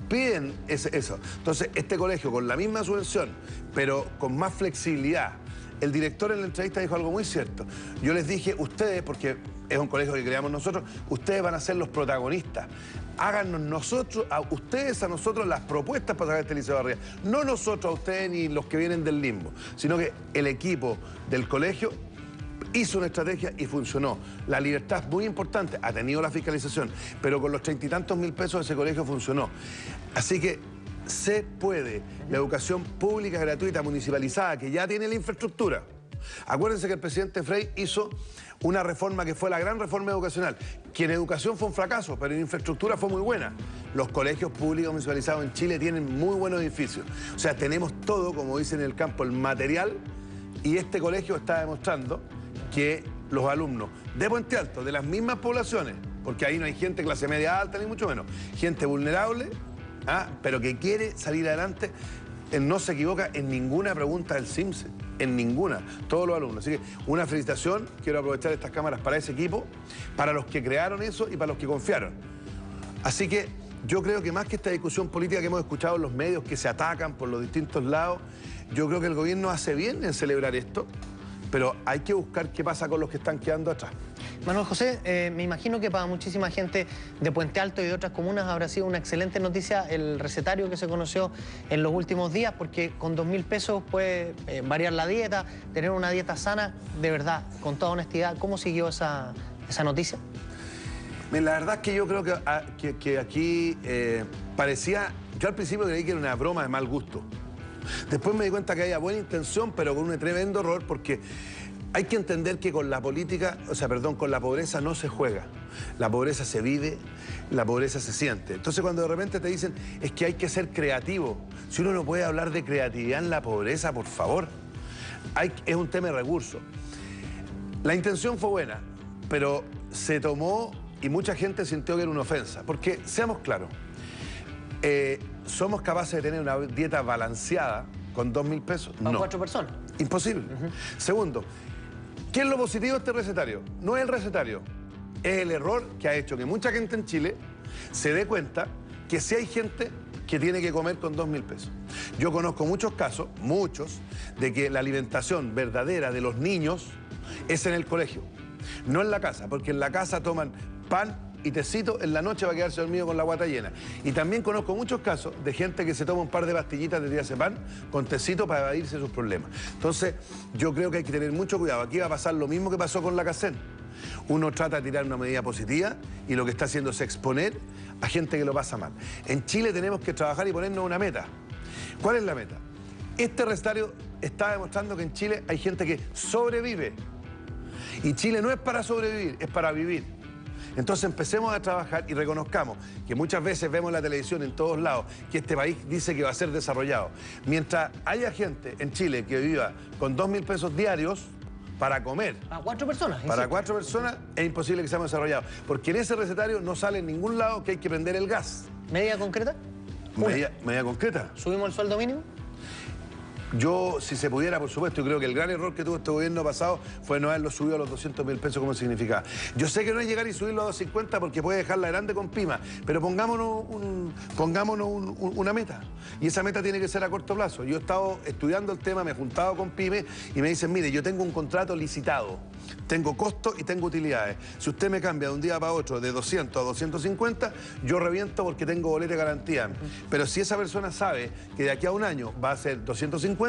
piden eso. Entonces, este colegio, con la misma subvención, pero con más flexibilidad. El director en la entrevista dijo algo muy cierto. Yo les dije, ustedes, porque es un colegio que creamos nosotros, ustedes van a ser los protagonistas. Háganos ustedes a nosotros las propuestas para sacar este liceo de arriba. No nosotros a ustedes ni los que vienen del limbo, sino que el equipo del colegio hizo una estrategia y funcionó. La libertad es muy importante, ha tenido la fiscalización, pero con los 30 y tantos mil pesos ese colegio funcionó. Así que se puede. La educación pública gratuita municipalizada, que ya tiene la infraestructura. Acuérdense que el presidente Frey hizo una reforma que fue la gran reforma educacional, que en educación fue un fracaso, pero en infraestructura fue muy buena. Los colegios públicos municipalizados en Chile tienen muy buenos edificios. O sea, tenemos todo, como dicen en el campo, el material, y este colegio está demostrando que los alumnos de Puente Alto, de las mismas poblaciones, porque ahí no hay gente clase media alta, ni mucho menos, gente vulnerable, pero que quiere salir adelante, no se equivoca en ninguna pregunta del CIMSE, en ninguna, todos los alumnos. Así que una felicitación, quiero aprovechar estas cámaras para ese equipo, para los que crearon eso y para los que confiaron. Así que yo creo que más que esta discusión política que hemos escuchado en los medios, que se atacan por los distintos lados, yo creo que el gobierno hace bien en celebrar esto, pero hay que buscar qué pasa con los que están quedando atrás. Manuel José, me imagino que para muchísima gente de Puente Alto y de otras comunas habrá sido una excelente noticia el recetario que se conoció en los últimos días, porque con 2.000 pesos puede variar la dieta, tener una dieta sana. De verdad, con toda honestidad, ¿cómo siguió esa noticia? La verdad es que yo creo que aquí parecía... Yo al principio creí que era una broma de mal gusto. Después me di cuenta que había buena intención, pero con un tremendo error, porque hay que entender que con la política, con la pobreza no se juega. La pobreza se vive, la pobreza se siente. Entonces cuando de repente te dicen, es que hay que ser creativo. Si uno no puede hablar de creatividad en la pobreza, por favor. Es un tema de recursos. La intención fue buena, pero se tomó y mucha gente sintió que era una ofensa. Porque, seamos claros, somos capaces de tener una dieta balanceada con 2.000 pesos? ¿Para 4 personas? Imposible. Segundo, ¿qué es lo positivo de este recetario? No es el recetario, es el error que ha hecho que mucha gente en Chile se dé cuenta que sí hay gente que tiene que comer con 2.000 pesos. Yo conozco muchos casos, muchos, de que la alimentación verdadera de los niños es en el colegio, no en la casa, porque en la casa toman pan y tecito, en la noche va a quedarse dormido con la guata llena. Y también conozco muchos casos de gente que se toma un par de pastillitas de diazepam con tecito para evadirse sus problemas. Entonces, yo creo que hay que tener mucho cuidado. Aquí va a pasar lo mismo que pasó con la CACEN. Uno trata de tirar una medida positiva y lo que está haciendo es exponer a gente que lo pasa mal. En Chile tenemos que trabajar y ponernos una meta. ¿Cuál es la meta? Este recetario está demostrando que en Chile hay gente que sobrevive. Y Chile no es para sobrevivir, es para vivir. Entonces empecemos a trabajar y reconozcamos que muchas veces vemos en la televisión en todos lados que este país dice que va a ser desarrollado. Mientras haya gente en Chile que viva con 2.000 pesos diarios para comer. ¿Para 4 personas? Para 4 personas es imposible que seamos desarrollados. Porque en ese recetario no sale en ningún lado que hay que prender el gas. ¿Medida concreta? Medida concreta. ¿Subimos el sueldo mínimo? Yo, si se pudiera, por supuesto, y creo que el gran error que tuvo este gobierno pasado fue no haberlo subido a los 200.000 pesos como significaba. Yo sé que no es llegar y subirlo a 250 porque puede dejarla grande con Pima, pero pongámonos una meta. Y esa meta tiene que ser a corto plazo. Yo he estado estudiando el tema, me he juntado con Pyme y me dicen, mire, yo tengo un contrato licitado, tengo costos y tengo utilidades. Si usted me cambia de un día para otro de 200 a 250, yo reviento porque tengo boleta de garantía. Pero si esa persona sabe que de aquí a un año va a ser 250,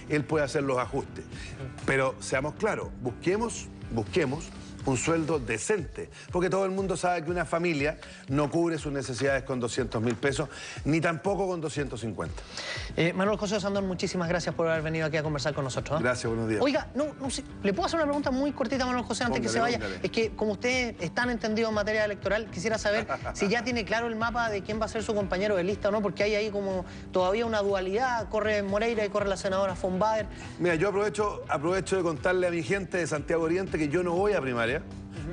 él puede hacer los ajustes. Pero seamos claros, busquemos un sueldo decente, porque todo el mundo sabe que una familia no cubre sus necesidades con 200.000 pesos, ni tampoco con 250. Manuel José Osandón, muchísimas gracias por haber venido aquí a conversar con nosotros. Gracias, buenos días. Oiga, no sé, ¿le puedo hacer una pregunta muy cortita a Manuel José antes que se vaya? Es que como usted es tan entendido en materia electoral, quisiera saber si ya tiene claro el mapa de quién va a ser su compañero de lista o no, porque hay ahí como todavía una dualidad, corre Moreira y corre la senadora von Baer. Mira, yo aprovecho de contarle a mi gente de Santiago Oriente que yo no voy a primaria.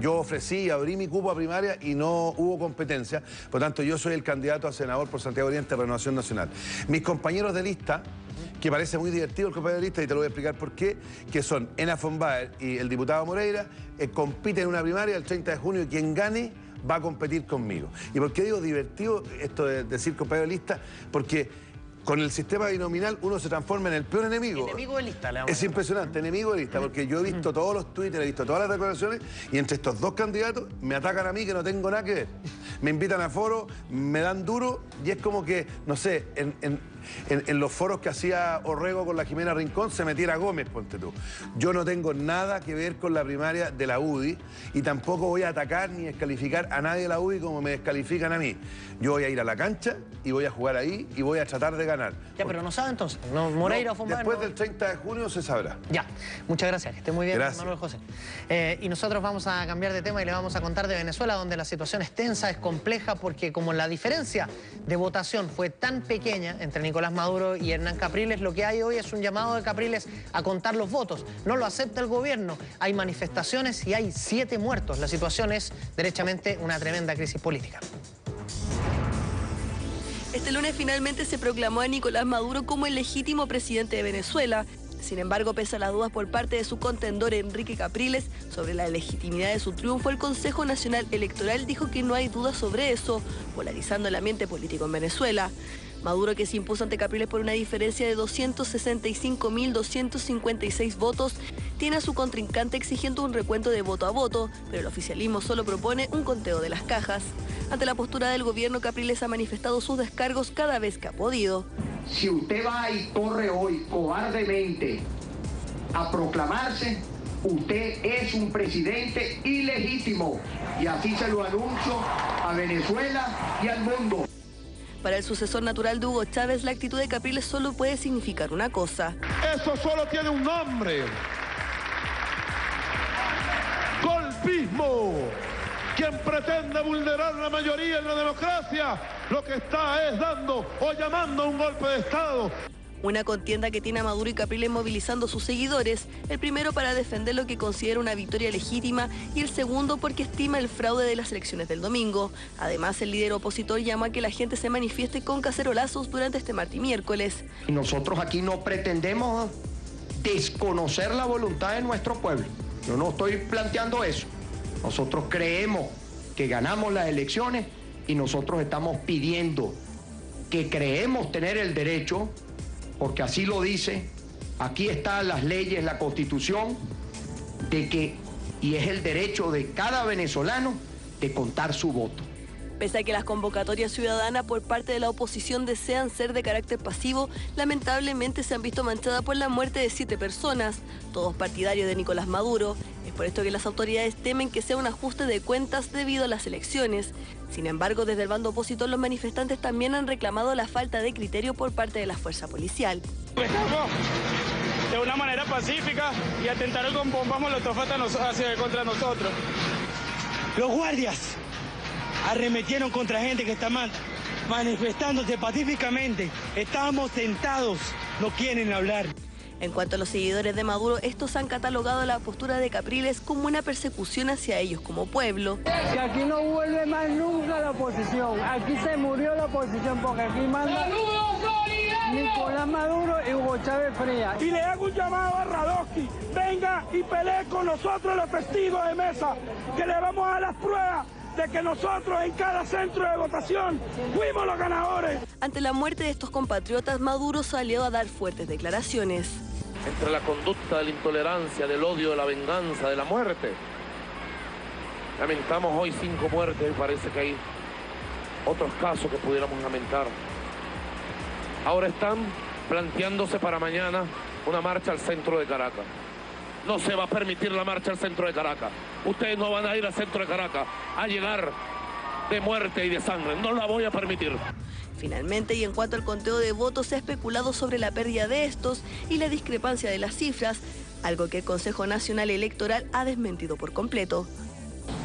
Yo ofrecí, abrí mi cupo a primaria y no hubo competencia. Por lo tanto, yo soy el candidato a senador por Santiago Oriente de Renovación Nacional. Mis compañeros de lista, que parece muy divertido el compañero de lista, y te lo voy a explicar por qué, que son Ena von Baer y el diputado Moreira, compiten en una primaria el 30 de junio y quien gane va a competir conmigo. ¿Y por qué digo divertido esto de decir compañero de lista? Porque con el sistema binominal uno se transforma en el peor enemigo. Enemigo de lista, le vamos a Es impresionante, enemigo de lista, porque yo he visto todos los Twitter, he visto todas las declaraciones y entre estos dos candidatos me atacan a mí que no tengo nada que ver. Me invitan a foros, me dan duro y es como que, no sé, en los foros que hacía Orrego con la Jimena Rincón se metiera Gómez, ponte tú. Yo no tengo nada que ver con la primaria de la UDI y tampoco voy a atacar ni descalificar a nadie de la UDI como me descalifican a mí. Yo voy a ir a la cancha y voy a jugar ahí y voy a tratar de ganar. Ya, pero no sabe entonces. No, Moreira o von Baer. Después del 30 de junio se sabrá. Ya, muchas gracias. Que esté muy bien, gracias. Manuel José. Y nosotros vamos a cambiar de tema y le vamos a contar de Venezuela, donde la situación es tensa, es compleja, porque como la diferencia de votación fue tan pequeña entre Nicolás Maduro y Hernán Capriles, lo que hay hoy es un llamado de Capriles a contar los votos. No lo acepta el gobierno. Hay manifestaciones y hay 7 muertos. La situación es derechamente una tremenda crisis política. Este lunes finalmente se proclamó a Nicolás Maduro como el legítimo presidente de Venezuela. Sin embargo, pese a las dudas por parte de su contendor Enrique Capriles sobre la legitimidad de su triunfo, el Consejo Nacional Electoral dijo que no hay dudas sobre eso, polarizando el ambiente político en Venezuela. Maduro, que se impuso ante Capriles por una diferencia de 265.256 votos, tiene a su contrincante exigiendo un recuento de voto a voto, pero el oficialismo solo propone un conteo de las cajas. Ante la postura del gobierno, Capriles ha manifestado sus descargos cada vez que ha podido. Si usted va y corre hoy cobardemente a proclamarse, usted es un presidente ilegítimo y así se lo anuncio a Venezuela y al mundo. Para el sucesor natural de Hugo Chávez, la actitud de Capriles solo puede significar una cosa. Eso solo tiene un nombre. Golpismo. Quien pretende vulnerar la mayoría en la democracia, lo que está es dando o llamando a un golpe de Estado. Una contienda que tiene a Maduro y Capriles movilizando a sus seguidores, el primero para defender lo que considera una victoria legítima y el segundo porque estima el fraude de las elecciones del domingo. Además, el líder opositor llama a que la gente se manifieste con cacerolazos durante este martes y miércoles. Y nosotros aquí no pretendemos desconocer la voluntad de nuestro pueblo. Yo no estoy planteando eso. Nosotros creemos que ganamos las elecciones y nosotros estamos pidiendo que creemos tener el derecho, porque así lo dice, aquí están las leyes, la Constitución, y es el derecho de cada venezolano de contar su voto. Pese a que las convocatorias ciudadanas por parte de la oposición desean ser de carácter pasivo, lamentablemente se han visto manchadas por la muerte de 7 personas, todos partidarios de Nicolás Maduro. Es por esto que las autoridades temen que sea un ajuste de cuentas debido a las elecciones. Sin embargo, desde el bando opositor, los manifestantes también han reclamado la falta de criterio por parte de la fuerza policial. Estamos de una manera pacífica y atentaron con bombas molotov contra nosotros. Los guardias arremetieron contra gente que está manifestándose pacíficamente. Estábamos sentados, no quieren hablar. En cuanto a los seguidores de Maduro, estos han catalogado la postura de Capriles como una persecución hacia ellos como pueblo. Que aquí no vuelve más nunca la oposición. Aquí se murió la oposición porque aquí manda Nicolás Maduro y Hugo Chávez Frías. Y le hago un llamado a Radowski. Venga y pelee con nosotros los testigos de mesa, que le vamos a dar las pruebas de que nosotros en cada centro de votación fuimos los ganadores. Ante la muerte de estos compatriotas, Maduro salió a dar fuertes declaraciones. Entre la conducta de la intolerancia, del odio, de la venganza, de la muerte. Lamentamos hoy 5 muertes y parece que hay otros casos que pudiéramos lamentar. Ahora están planteándose para mañana una marcha al centro de Caracas. No se va a permitir la marcha al centro de Caracas. Ustedes no van a ir al centro de Caracas a llegar de muerte y de sangre. No la voy a permitir. Finalmente, y en cuanto al conteo de votos, se ha especulado sobre la pérdida de estos y la discrepancia de las cifras, algo que el Consejo Nacional Electoral ha desmentido por completo.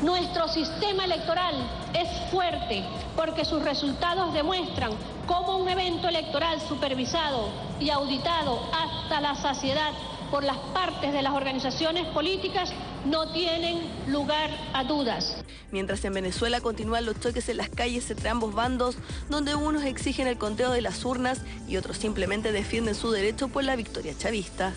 Nuestro sistema electoral es fuerte porque sus resultados demuestran cómo un evento electoral supervisado y auditado hasta la saciedad por las partes de las organizaciones políticas no tienen lugar a dudas. Mientras en Venezuela continúan los choques en las calles entre ambos bandos, donde unos exigen el conteo de las urnas y otros simplemente defienden su derecho por la victoria chavista.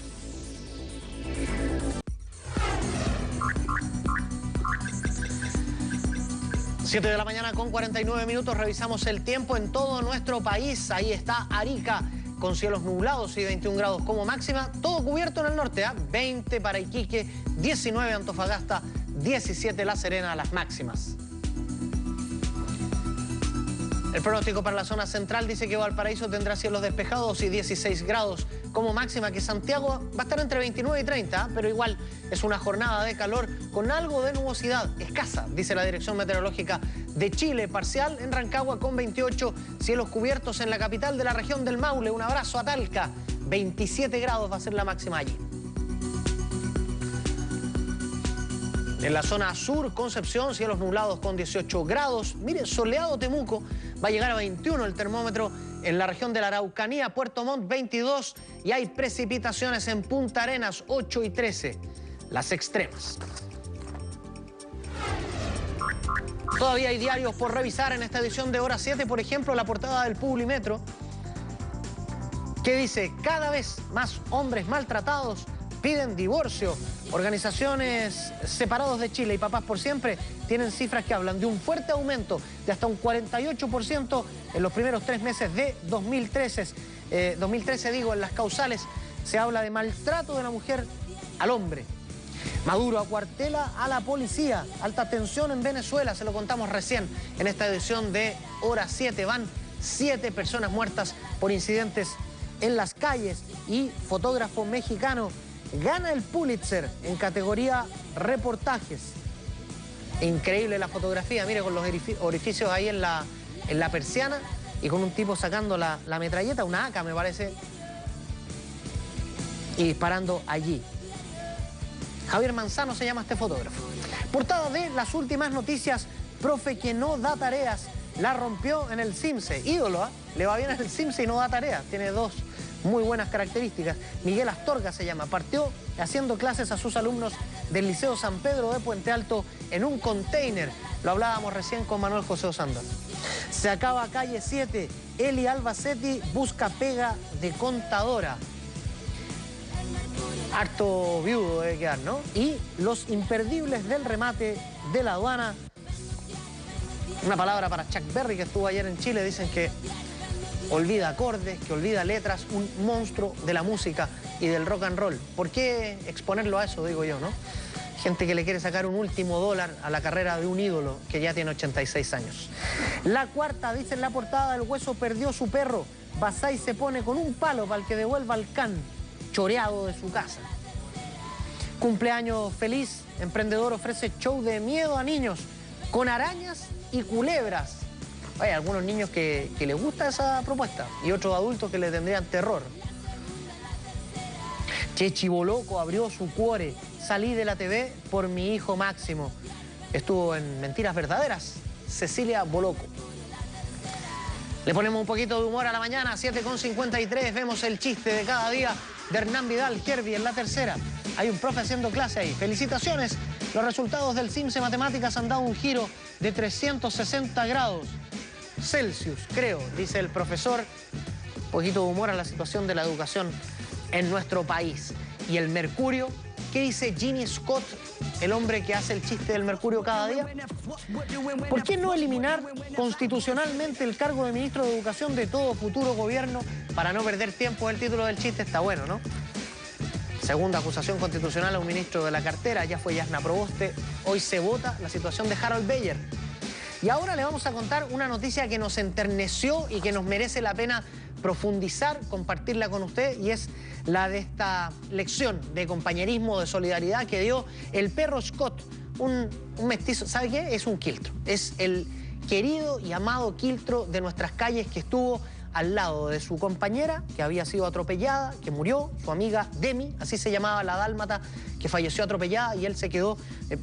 Siete de la mañana con 49 minutos, revisamos el tiempo en todo nuestro país. Ahí está Arica, con cielos nublados y 21 grados como máxima, todo cubierto en el norte, 20 para Iquique, 19 Antofagasta, 17 La Serena, las máximas. El pronóstico para la zona central dice que Valparaíso tendrá cielos despejados y 16 grados como máxima, que Santiago va a estar entre 29 y 30, pero igual es una jornada de calor con algo de nubosidad escasa, dice la Dirección Meteorológica de Chile, parcial en Rancagua con 28, cielos cubiertos en la capital de la región del Maule. Un abrazo a Talca, 27 grados va a ser la máxima allí. En la zona sur, Concepción, cielos nublados con 18 grados. Mire, soleado Temuco, va a llegar a 21 el termómetro. En la región de la Araucanía, Puerto Montt, 22. Y hay precipitaciones en Punta Arenas, 8 y 13. Las extremas. Todavía hay diarios por revisar en esta edición de Hora 7. Por ejemplo, la portada del Publimetro, que dice: cada vez más hombres maltratados piden divorcio. Organizaciones Separados de Chile y Papás por Siempre tienen cifras que hablan de un fuerte aumento de hasta un 48% en los primeros 3 meses de 2013. 2013 digo, en las causales se habla de maltrato de la mujer al hombre. Maduro acuartela a la policía. Alta tensión en Venezuela, se lo contamos recién en esta edición de Hora 7. Van 7 personas muertas por incidentes en las calles y fotógrafo mexicano gana el Pulitzer en categoría reportajes. Increíble la fotografía, mire, con los orificios ahí en la persiana y con un tipo sacando la metralleta, una AK me parece, y disparando allí. Javier Manzano se llama este fotógrafo. Portada de Las Últimas Noticias: profe que no da tareas, la rompió en el CIMSE. Ídolo, le va bien en el CIMSE y no da tarea. Tiene dos muy buenas características. Miguel Astorga se llama. Partió haciendo clases a sus alumnos del Liceo San Pedro de Puente Alto en un container. Lo hablábamos recién con Manuel José Osando. Se acaba Calle 7. Eli Albacete busca pega de contadora. Harto viudo debe quedar, ¿no? Y los imperdibles del remate de la aduana. Una palabra para Chuck Berry, que estuvo ayer en Chile. Dicen que olvida acordes, que olvida letras, un monstruo de la música y del rock and roll. ¿Por qué exponerlo a eso, digo yo, no? Gente que le quiere sacar un último dólar a la carrera de un ídolo que ya tiene 86 años. La cuarta, dice en la portada, el Hueso perdió su perro. Basay se pone con un palo para el que devuelva al can, choreado de su casa. Cumpleaños feliz, emprendedor ofrece show de miedo a niños con arañas y culebras. Hay algunos niños que les gusta esa propuesta y otros adultos que le tendrían terror. Chechi Boloco abrió su cuore. Salí de la TV por mi hijo Máximo. Estuvo en Mentiras Verdaderas, Cecilia Boloco. Le ponemos un poquito de humor a la mañana, 7:53. Vemos el chiste de cada día de Hernán Vidal Kerby en La Tercera. Hay un profe haciendo clase ahí. Felicitaciones. Los resultados del CIMSE Matemáticas han dado un giro de 360 grados Celsius, creo, dice el profesor. Un poquito de humor a la situación de la educación en nuestro país. Y el mercurio, ¿qué dice Ginny Scott, el hombre que hace el chiste del mercurio cada día? ¿Por qué no eliminar constitucionalmente el cargo de ministro de Educación de todo futuro gobierno para no perder tiempo? El título del chiste está bueno, ¿no? Segunda acusación constitucional a un ministro de la cartera, ya fue Yasna Proboste. Hoy se vota la situación de Harold Beyer. Y ahora le vamos a contar una noticia que nos enterneció y que nos merece la pena profundizar, compartirla con usted, y es la de esta lección de compañerismo, de solidaridad que dio el perro Scott, un mestizo. ¿Sabe qué? Es un quiltro. Es el querido y amado quiltro de nuestras calles que estuvo al lado de su compañera, que había sido atropellada, que murió, su amiga Demi, así se llamaba la dálmata, que falleció atropellada y él se quedó.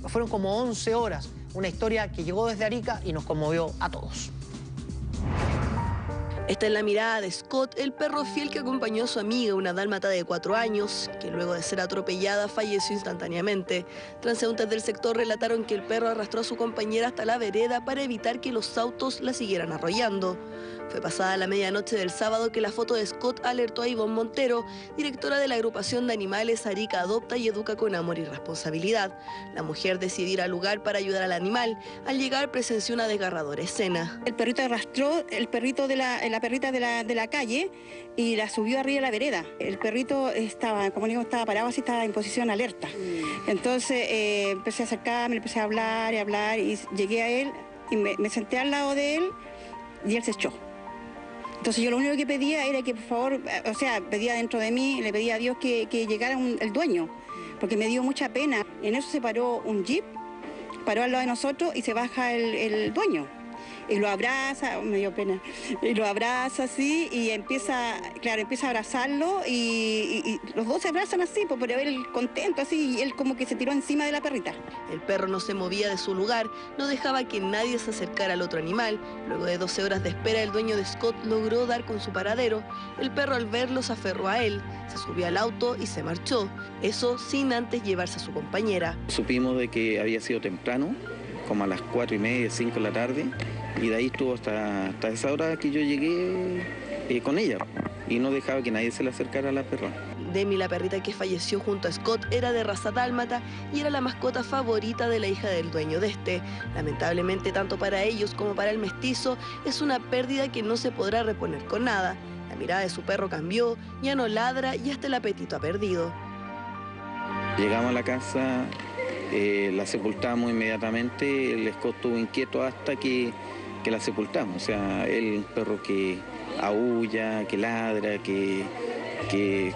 Fueron como 11 horas, una historia que llegó desde Arica y nos conmovió a todos. Esta es la mirada de Scott, el perro fiel que acompañó a su amiga, una dálmata de 4 años, que luego de ser atropellada falleció instantáneamente. Transeúntes del sector relataron que el perro arrastró a su compañera hasta la vereda para evitar que los autos la siguieran arrollando. Fue pasada la medianoche del sábado que la foto de Scott alertó a Ivonne Montero, directora de la agrupación de animales Arica Adopta y Educa con Amor y Responsabilidad. La mujer decidió ir al lugar para ayudar al animal. Al llegar presenció una desgarradora escena. El perrito arrastró la perrita de la calle y la subió arriba de la vereda. El perrito estaba, como digo, estaba parado así, estaba en posición alerta. Entonces empecé a acercarme, empecé a hablar y llegué a él y me senté al lado de él y él se echó. Entonces yo lo único que pedía era que por favor, o sea, pedía dentro de mí, le pedía a Dios que llegara el dueño, porque me dio mucha pena. En eso se paró un jeep, paró al lado de nosotros y se baja el dueño. Y lo abraza, me dio pena, y lo abraza así y empieza a abrazarlo y los dos se abrazan así, pero él contento así y él como que se tiró encima de la perrita. El perro no se movía de su lugar, no dejaba que nadie se acercara al otro animal. Luego de 12 horas de espera, el dueño de Scott logró dar con su paradero. El perro al verlo se aferró a él, se subió al auto y se marchó. Eso sin antes llevarse a su compañera. Supimos de que había sido temprano, como a las 4:30, 5 de la tarde. Y de ahí estuvo hasta esa hora que yo llegué con ella y no dejaba que nadie se le acercara a la perra. Demi, la perrita que falleció junto a Scott, era de raza dálmata y era la mascota favorita de la hija del dueño de este. Lamentablemente, tanto para ellos como para el mestizo, es una pérdida que no se podrá reponer con nada. La mirada de su perro cambió, ya no ladra y hasta el apetito ha perdido. Llegamos a la casa, la sepultamos inmediatamente. El Scott estuvo inquieto hasta que la sepultamos. O sea, él un perro que aúlla, que ladra, que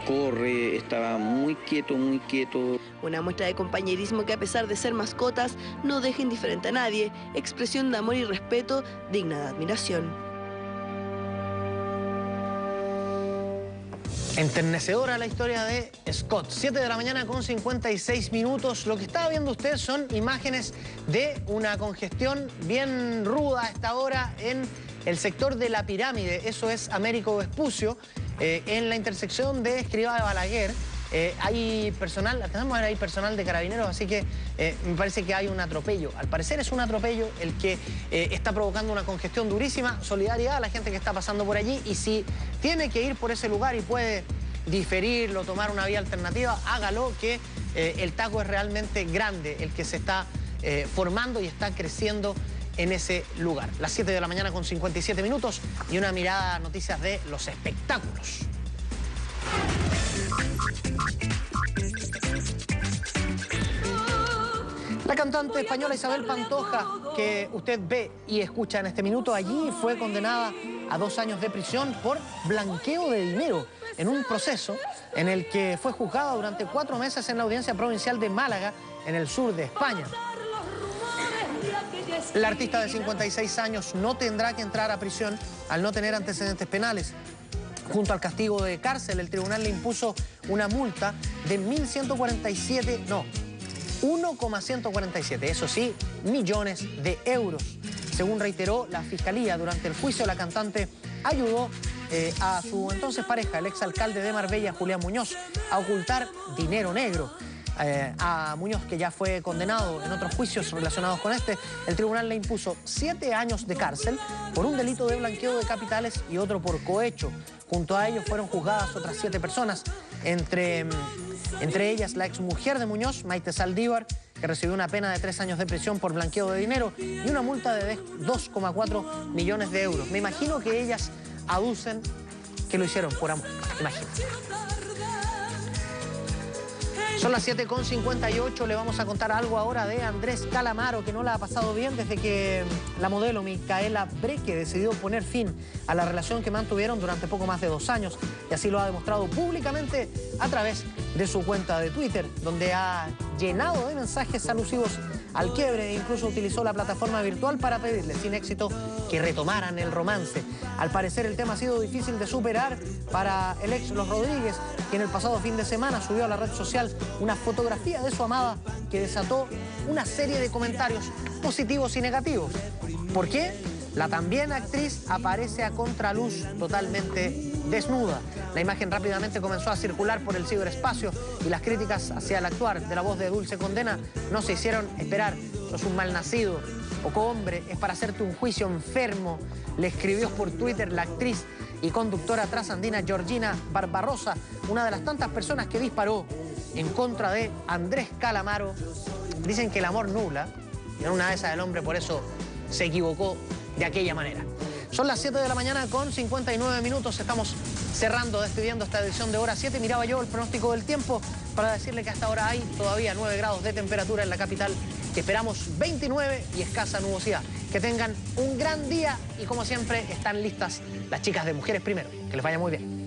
corre, estaba muy quieto, muy quieto. Una muestra de compañerismo que, a pesar de ser mascotas, no deja indiferente a nadie. Expresión de amor y respeto digna de admiración. Enternecedora la historia de Scott. 7 de la mañana con 56 minutos. Lo que estaba viendo usted son imágenes de una congestión bien ruda a esta hora en el sector de La Pirámide, eso es Américo Vespucio, en la intersección de Escrivá de Balaguer. Hay personal, hay personal de carabineros, así que me parece que hay un atropello. Al parecer es un atropello el que está provocando una congestión durísima. Solidaridad a la gente que está pasando por allí, y si tiene que ir por ese lugar y puede diferirlo, tomar una vía alternativa, hágalo, que el taco es realmente grande, el que se está formando y está creciendo en ese lugar. Las 7 de la mañana con 57 minutos y una mirada a noticias de los espectáculos. La cantante española Isabel Pantoja, que usted ve y escucha en este minuto, allí fue condenada a 2 años de prisión por blanqueo de dinero en un proceso en el que fue juzgada durante 4 meses en la Audiencia Provincial de Málaga, en el sur de España. La artista de 56 años no tendrá que entrar a prisión al no tener antecedentes penales. Junto al castigo de cárcel, el tribunal le impuso una multa de 1,147, eso sí, millones de euros. Según reiteró la Fiscalía, durante el juicio la cantante ayudó a su entonces pareja, el exalcalde de Marbella, Julián Muñoz, a ocultar dinero negro. A Muñoz, que ya fue condenado en otros juicios relacionados con este, el tribunal le impuso 7 años de cárcel por un delito de blanqueo de capitales y otro por cohecho. Junto a ellos fueron juzgadas otras 7 personas, entre ellas la exmujer de Muñoz, Maite Saldívar, que recibió una pena de 3 años de prisión por blanqueo de dinero y una multa de 2,4 millones de euros. Me imagino que ellas aducen que lo hicieron por amor, imagínate. Son las 7:58, le vamos a contar algo ahora de Andrés Calamaro, que no la ha pasado bien desde que la modelo Micaela Breque decidió poner fin a la relación que mantuvieron durante poco más de 2 años. Y así lo ha demostrado públicamente a través de su cuenta de Twitter, donde ha llenado de mensajes alusivos al quiebre e incluso utilizó la plataforma virtual para pedirle sin éxito que retomaran el romance. Al parecer el tema ha sido difícil de superar para el ex Los Rodríguez, quien el pasado fin de semana subió a la red social una fotografía de su amada que desató una serie de comentarios positivos y negativos. ¿Por qué? La también actriz aparece a contraluz totalmente desnuda. La imagen rápidamente comenzó a circular por el ciberespacio y las críticas hacia el actuar de la voz de Dulce Condena no se hicieron esperar. Sos un malnacido, poco hombre, es para hacerte un juicio enfermo, le escribió por Twitter la actriz y conductora trasandina Georgina Barbarosa, una de las tantas personas que disparó en contra de Andrés Calamaro. Dicen que el amor nubla, y en una de esas el hombre por eso se equivocó de aquella manera. Son las 7 de la mañana con 59 minutos, estamos cerrando, despidiendo esta edición de Hora 7. Miraba yo el pronóstico del tiempo para decirle que hasta ahora hay todavía 9 grados de temperatura en la capital, que esperamos 29 y escasa nubosidad. Que tengan un gran día y como siempre están listas las chicas de Mujeres Primero. Que les vaya muy bien.